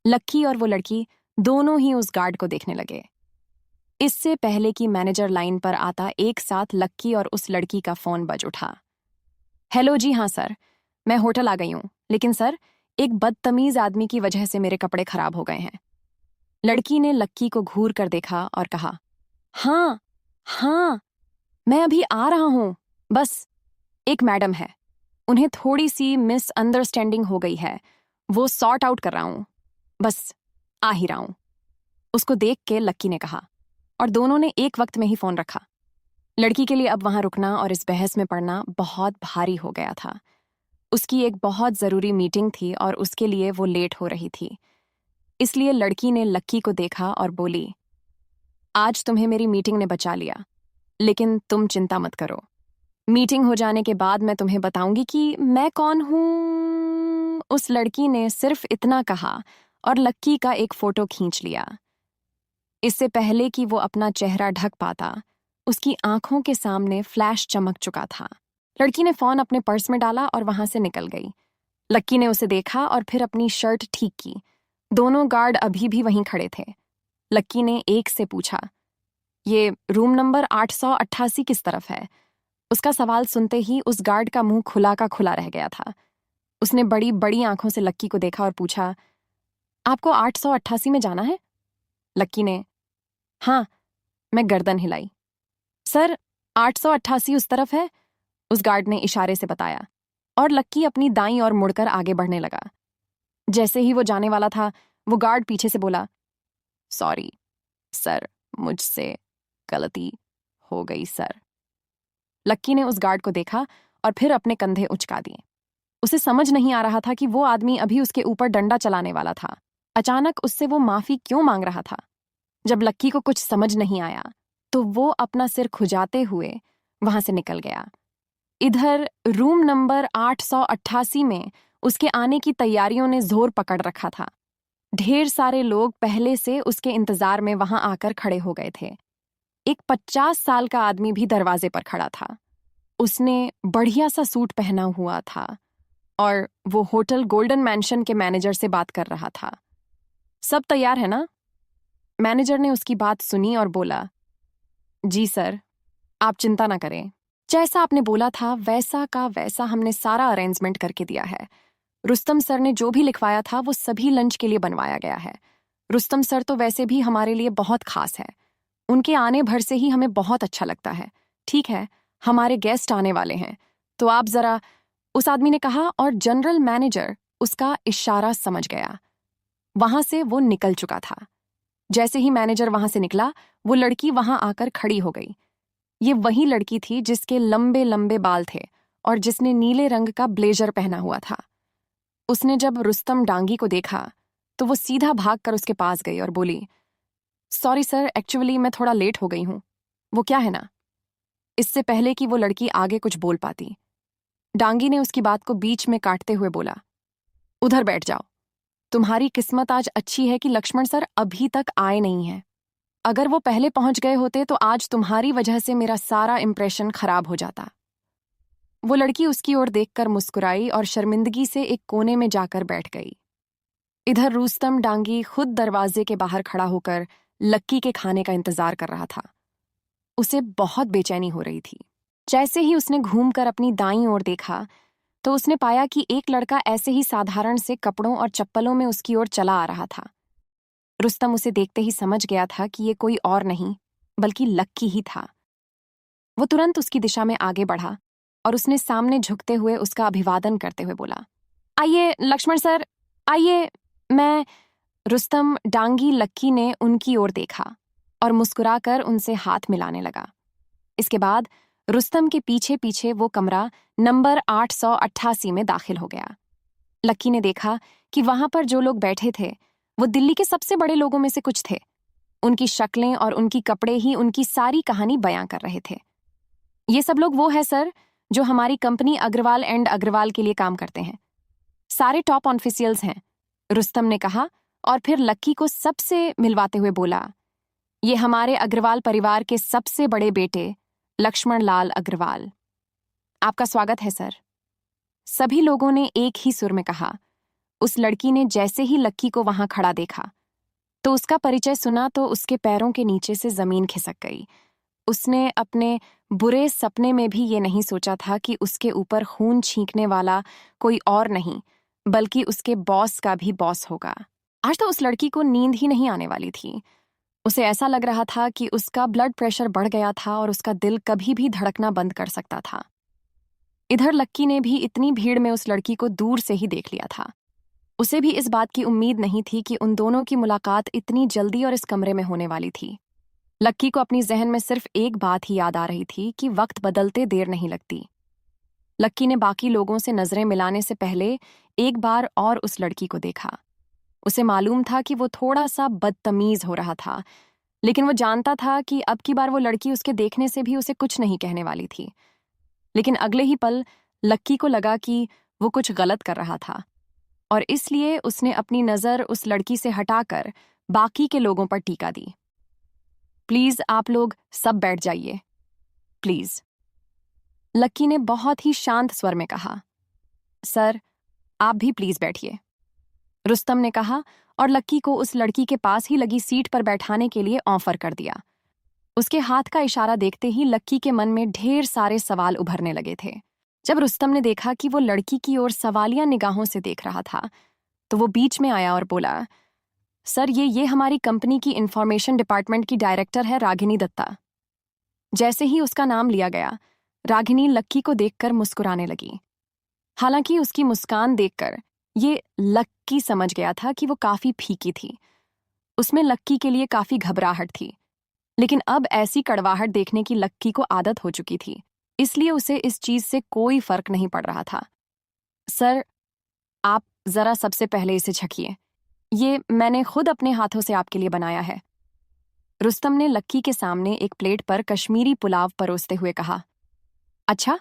लक्की और वो लड़की दोनों ही उस गार्ड को देखने लगे। इससे पहले कि मैनेजर लाइन पर आता, एक साथ लक्की और उस लड़की का फोन बज उठा। हेलो जी, हाँ सर, मैं होटल आ गई हूं, लेकिन सर, एक बदतमीज आदमी की वजह से मेरे कपड़े खराब हो गए हैं। लड़की ने लक्की को घूर कर देखा और कहा, हाँ हाँ, मैं अभी आ रहा हूं, बस एक मैडम है, उन्हें थोड़ी सी मिसअंडरस्टैंडिंग हो गई है, वो सॉर्ट आउट कर रहा हूं, बस आ ही रहा हूं। उसको देख के लक्की ने कहा, और दोनों ने एक वक्त में ही फोन रखा। लड़की के लिए अब वहां रुकना और इस बहस में पड़ना बहुत भारी हो गया था। उसकी एक बहुत जरूरी मीटिंग थी और उसके लिए वो लेट हो रही थी। इसलिए लड़की ने लक्की को देखा और बोली, आज तुम्हें मेरी मीटिंग ने बचा लिया, लेकिन तुम चिंता मत करो। मीटिंग हो जाने के बाद मैं तुम्हें बताऊंगी कि मैं कौन हूं। उस लड़की ने सिर्फ इतना कहा और लक्की का एक फोटो खींच लिया। इससे पहले कि वो अपना चेहरा ढक पाता, उसकी आंखों के सामने फ्लैश चमक चुका था। लड़की ने फोन अपने पर्स में डाला और वहां से निकल गई। लक्की ने उसे देखा और फिर अपनी शर्ट ठीक की। दोनों गार्ड अभी भी वहीं खड़े थे। लक्की ने एक से पूछा, ये रूम नंबर 888 किस तरफ है? उसका सवाल सुनते ही उस गार्ड का मुंह खुला का खुला रह गया था। उसने बड़ी बड़ी आंखों से लक्की को देखा और पूछा, आपको 888 में जाना है? लक्की ने हाँ, मैं गर्दन हिलाई। सर, 888 उस तरफ है, उस गार्ड ने इशारे से बताया। और लक्की अपनी दाईं ओर मुड़कर आगे बढ़ने लगा। जैसे ही वो जाने वाला था, वो गार्ड पीछे से बोला, सॉरी सर, मुझसे गलती हो गई सर। लक्की ने उस गार्ड को देखा और फिर अपने कंधे उचका दिए। उसे समझ नहीं आ रहा था कि वो आदमी अभी उसके ऊपर डंडा चलाने वाला था। अचानक उससे वो माफी क्यों मांग रहा था? जब लक्की को कुछ समझ नहीं आया, तो वो अपना सिर खुजाते हुए वहां से निकल गया। इधर रूम नंबर 888 में उसके आने की तैयारियों ने जोर पकड़ रखा था। ढेर सारे लोग पहले से उसके इंतजार में वहां आकर खड़े हो गए थे। एक 50 साल का आदमी भी दरवाजे पर खड़ा था। उसने बढ़िया सा सूट पहना हुआ था और वो होटल गोल्डन मैंशन के मैनेजर से बात कर रहा था। सब तैयार है ना? मैनेजर ने उसकी बात सुनी और बोला, जी सर, आप चिंता ना करें। जैसा आपने बोला था वैसा का वैसा हमने सारा अरेंजमेंट करके दिया है। रुस्तम सर ने जो भी लिखवाया था वो सभी लंच के लिए बनवाया गया है। रुस्तम सर तो वैसे भी हमारे लिए बहुत खास है। उनके आने भर से ही हमें बहुत अच्छा लगता है। ठीक है, हमारे गेस्ट आने वाले हैं, तो आप जरा, उस आदमी ने कहा और जनरल मैनेजर उसका इशारा समझ गया। वहां से वो निकल चुका था। जैसे ही मैनेजर वहां से निकला, वो लड़की वहां आकर खड़ी हो गई। ये वही लड़की थी जिसके लंबे लंबे बाल थे और जिसने नीले रंग का ब्लेजर पहना हुआ था। उसने जब रुस्तम डांगी को देखा, तो वो सीधा भागकर उसके पास गई और बोली, सॉरी सर, एक्चुअली मैं थोड़ा लेट हो गई हूं। वो क्या है ना? इससे पहले कि वो लड़की आगे कुछ बोल पाती, डांगी ने उसकी बात को बीच में काटते हुए बोला, उधर बैठ जाओ। तुम्हारी किस्मत आज अच्छी है कि लक्ष्मण सर अभी तक आए नहीं हैं। अगर वो पहले पहुंच गए होते तो आज तुम्हारी वजह से मेरा सारा इंप्रेशन खराब हो जाता। वो लड़की उसकी ओर देखकर मुस्कुराई और शर्मिंदगी से एक कोने में जाकर बैठ गई। इधर रुस्तम डांगी खुद दरवाजे के बाहर खड़ा होकर लक्की के खाने का इंतजार कर रहा था। उसे बहुत बेचैनी हो रही थी। जैसे ही उसने घूमकर अपनी दाईं ओर देखा, तो उसने पाया कि एक लड़का ऐसे ही साधारण से कपड़ों और चप्पलों में उसकी ओर चला आ रहा था। रुस्तम उसे देखते ही समझ गया था कि ये कोई और नहीं, बल्कि लक्की ही था। वो तुरंत उसकी दिशा में आगे बढ़ा और उसने सामने झुकते हुए उसका अभिवादन करते हुए बोला, आइए लक्ष्मण सर, आइए। मैं रुस्तम डांगी लक्की ने उनकी ओर देखा और मुस्कुराकर उनसे हाथ मिलाने लगा। इसके बाद रुस्तम के पीछे पीछे वो कमरा नंबर 888 में दाखिल हो गया। लक्की ने देखा कि वहां पर जो लोग बैठे थे वो दिल्ली के सबसे बड़े लोगों में से कुछ थे। उनकी शक्लें और उनकी कपड़े ही उनकी सारी कहानी बयां कर रहे थे। ये सब लोग वो है सर जो हमारी कंपनी अग्रवाल एंड अग्रवाल के लिए काम करते हैं। सारे टॉप ऑफिशियल्स हैं, रुस्तम ने कहा और फिर लक्की को सबसे मिलवाते हुए बोला, ये हमारे अग्रवाल परिवार के सबसे बड़े बेटे लक्ष्मण लाल अग्रवाल। आपका स्वागत है सर। सभी लोगों ने एक ही सुर में कहा। उस लड़की ने जैसे ही लक्की को वहां खड़ा देखा, तो उसका परिचय सुना तो उसके पैरों के नीचे से जमीन खिसक गई। उसने अपने बुरे सपने में भी ये नहीं सोचा था कि उसके ऊपर खून छींकने वाला कोई और नहीं, बल्कि उसके बॉस का भी बॉस होगा। आज तो उस लड़की को नींद ही नहीं आने वाली थी। उसे ऐसा लग रहा था कि उसका ब्लड प्रेशर बढ़ गया था और उसका दिल कभी भी धड़कना बंद कर सकता था। इधर लक्की ने भी इतनी भीड़ में उस लड़की को दूर से ही देख लिया था। उसे भी इस बात की उम्मीद नहीं थी कि उन दोनों की मुलाकात इतनी जल्दी और इस कमरे में होने वाली थी। लक्की को अपनी जहन में सिर्फ एक बात ही याद आ रही थी कि वक्त बदलते देर नहीं लगती। लक्की ने बाकी लोगों से नजरें मिलाने से पहले एक बार और उस लड़की को देखा। उसे मालूम था कि वो थोड़ा सा बदतमीज हो रहा था, लेकिन वो जानता था कि अब की बार वो लड़की उसके देखने से भी उसे कुछ नहीं कहने वाली थी। लेकिन अगले ही पल लक्की को लगा कि वो कुछ गलत कर रहा था, और इसलिए उसने अपनी नजर उस लड़की से हटाकर बाकी के लोगों पर टीका दी। प्लीज आप लोग सब बैठ जाइए, प्लीज, लक्की ने बहुत ही शांत स्वर में कहा। सर, आप भी प्लीज बैठिए, रुस्तम ने कहा, और लक्की को उस लड़की के पास ही लगी सीट पर बैठाने के लिए ऑफर कर दिया। उसके हाथ का इशारा देखते ही लक्की के मन में ढेर सारे सवाल उभरने लगे थे। जब रुस्तम ने देखा कि वो लड़की की ओर सवालिया निगाहों से देख रहा था, तो वो बीच में आया और बोला, सर, ये हमारी कंपनी की इंफॉर्मेशन डिपार्टमेंट की डायरेक्टर है, रागिनी दत्ता। जैसे ही उसका नाम लिया गया, रागिनी लक्की को देखकर मुस्कुराने लगी। हालांकि उसकी मुस्कान देखकर ये लक्की समझ गया था कि वो काफी फीकी थी। उसमें लक्की के लिए काफी घबराहट थी, लेकिन अब ऐसी कड़वाहट देखने की लक्की को आदत हो चुकी थी, इसलिए उसे इस चीज से कोई फर्क नहीं पड़ रहा था। सर, आप जरा सबसे पहले इसे छकिए, ये मैंने खुद अपने हाथों से आपके लिए बनाया है, रुस्तम ने लक्की के सामने एक प्लेट पर कश्मीरी पुलाव परोसते हुए कहा। अच्छा,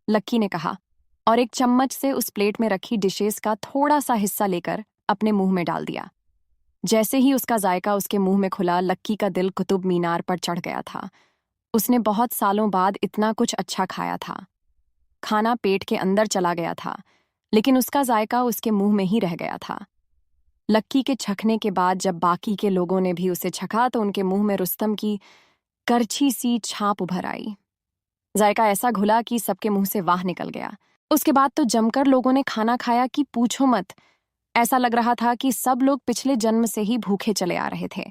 लक्की ने कहा, और एक चम्मच से उस प्लेट में रखी डिशेस का थोड़ा सा हिस्सा लेकर अपने मुंह में डाल दिया। जैसे ही उसका जायका उसके मुंह में खुला, लक्की का दिल कुतुब मीनार पर चढ़ गया था। उसने बहुत सालों बाद इतना कुछ अच्छा खाया था। खाना पेट के अंदर चला गया था, लेकिन उसका जायका उसके मुंह में ही रह गया था। लक्की के छकने के बाद जब बाकी के लोगों ने भी उसे छका, तो उनके मुंह में रुस्तम की करछी सी छाप उभर आई। जायका ऐसा घुला कि सबके मुंह से वाह निकल गया। उसके बाद तो जमकर लोगों ने खाना खाया कि पूछो मत। ऐसा लग रहा था कि सब लोग पिछले जन्म से ही भूखे चले आ रहे थे।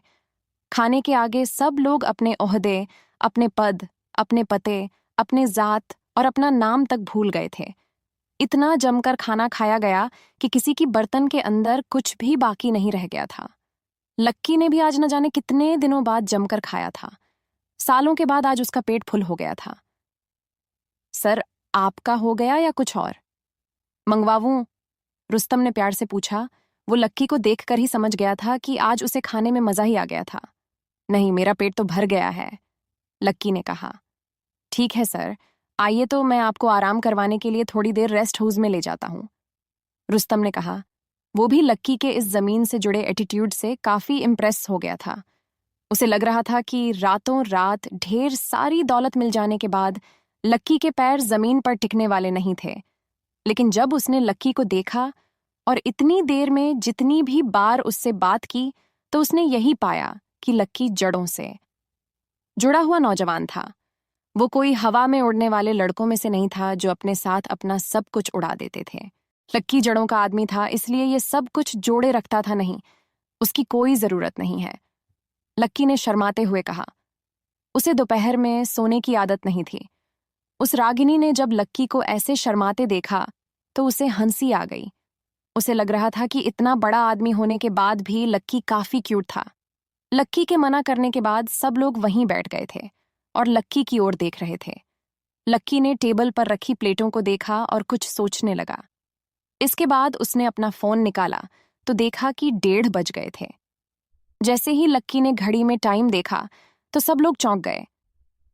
खाने के आगे सब लोग अपने ओहदे, अपने पद, अपने पते, अपने जात और अपना नाम तक भूल गए थे। इतना जमकर खाना खाया गया कि किसी की बर्तन के अंदर कुछ भी बाकी नहीं रह गया था। लक्की ने भी आज न जाने कितने दिनों बाद जमकर खाया था। सालों के बाद आज उसका पेट फुल हो गया था। सर, आपका हो गया या कुछ और मंगवाऊं? रुस्तम ने प्यार से पूछा। वो लक्की को देखकर ही समझ गया था कि आज उसे खाने में मजा ही आ गया था। नहीं, मेरा पेट तो भर गया है, लक्की ने कहा। ठीक है सर, आइए तो मैं आपको आराम करवाने के लिए थोड़ी देर रेस्ट हाउस में ले जाता हूं, रुस्तम ने कहा। वो भी लक्की के इस जमीन से जुड़े एटीट्यूड से काफी इम्प्रेस हो गया था। उसे लग रहा था कि रातों रात ढेर सारी दौलत मिल जाने के बाद लक्की के पैर जमीन पर टिकने वाले नहीं थे। लेकिन जब उसने लक्की को देखा और इतनी देर में जितनी भी बार उससे बात की, तो उसने यही पाया कि लक्की जड़ों से जुड़ा हुआ नौजवान था। वो कोई हवा में उड़ने वाले लड़कों में से नहीं था जो अपने साथ अपना सब कुछ उड़ा देते थे। लक्की जड़ों का आदमी था, इसलिए ये सब कुछ जोड़े रखता था। नहीं, उसकी कोई जरूरत नहीं है, लक्की ने शर्माते हुए कहा। उसे दोपहर में सोने की आदत नहीं थी। उस रागिनी ने जब लक्की को ऐसे शर्माते देखा तो उसे हंसी आ गई। उसे लग रहा था कि इतना बड़ा आदमी होने के बाद भी लक्की काफी क्यूट था। लक्की के मना करने के बाद सब लोग वहीं बैठ गए थे और लक्की की ओर देख रहे थे। लक्की ने टेबल पर रखी प्लेटों को देखा और कुछ सोचने लगा। इसके बाद उसने अपना फोन निकाला तो देखा कि 1:30 बज गए थे। जैसे ही लक्की ने घड़ी में टाइम देखा तो सब लोग चौंक गए।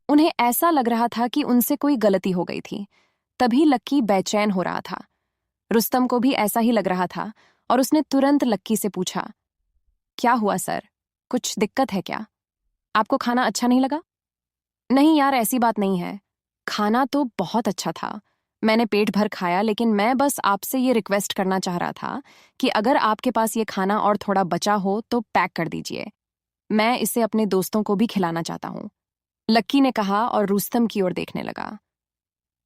उन्हें ऐसा लग रहा था कि उनसे कोई गलती हो गई थी। तभी लक्की बेचैन हो रहा था। रुस्तम को भी ऐसा ही लग रहा था और उसने तुरंत लक्की से पूछा, क्या हुआ सर, कुछ दिक्कत है क्या? आपको खाना अच्छा नहीं लगा? नहीं यार, ऐसी बात नहीं है, खाना तो बहुत अच्छा था, मैंने पेट भर खाया, लेकिन मैं बस आपसे ये रिक्वेस्ट करना चाह रहा था कि अगर आपके पास ये खाना और थोड़ा बचा हो तो पैक कर दीजिए, मैं इसे अपने दोस्तों को भी खिलाना चाहता हूँ, लक्की ने कहा और रुस्तम की ओर देखने लगा।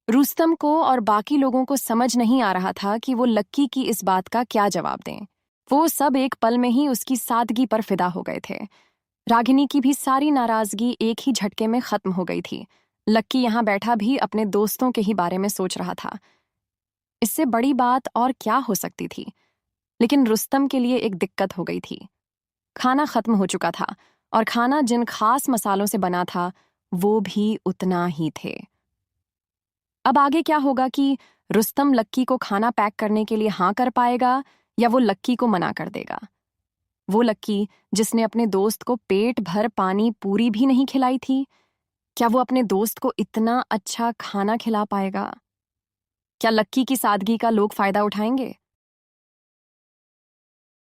रुस्तम को और बाकी लोगों को समझ नहीं आ रहा था कि वो लक्की की इस बात का क्या जवाब दें। वो सब एक पल में ही उसकी सादगी पर फिदा हो गए थे। रागिनी की भी सारी नाराजगी एक ही झटके में खत्म हो गई थी। लक्की यहाँ बैठा भी अपने दोस्तों के ही बारे में सोच रहा था। इससे बड़ी बात और क्या हो सकती थी? लेकिन रुस्तम के लिए एक दिक्कत हो गई थी। खाना खत्म हो चुका था और खाना जिन खास मसालों से बना था वो भी उतना ही थे। अब आगे क्या होगा कि रुस्तम लक्की को खाना पैक करने के लिए हाँ कर पाएगा या वो लक्की को मना कर देगा? वो लक्की जिसने अपने दोस्त को पेट भर पानी पूरी भी नहीं खिलाई थी, क्या वो अपने दोस्त को इतना अच्छा खाना खिला पाएगा? क्या लक्की की सादगी का लोग फायदा उठाएंगे?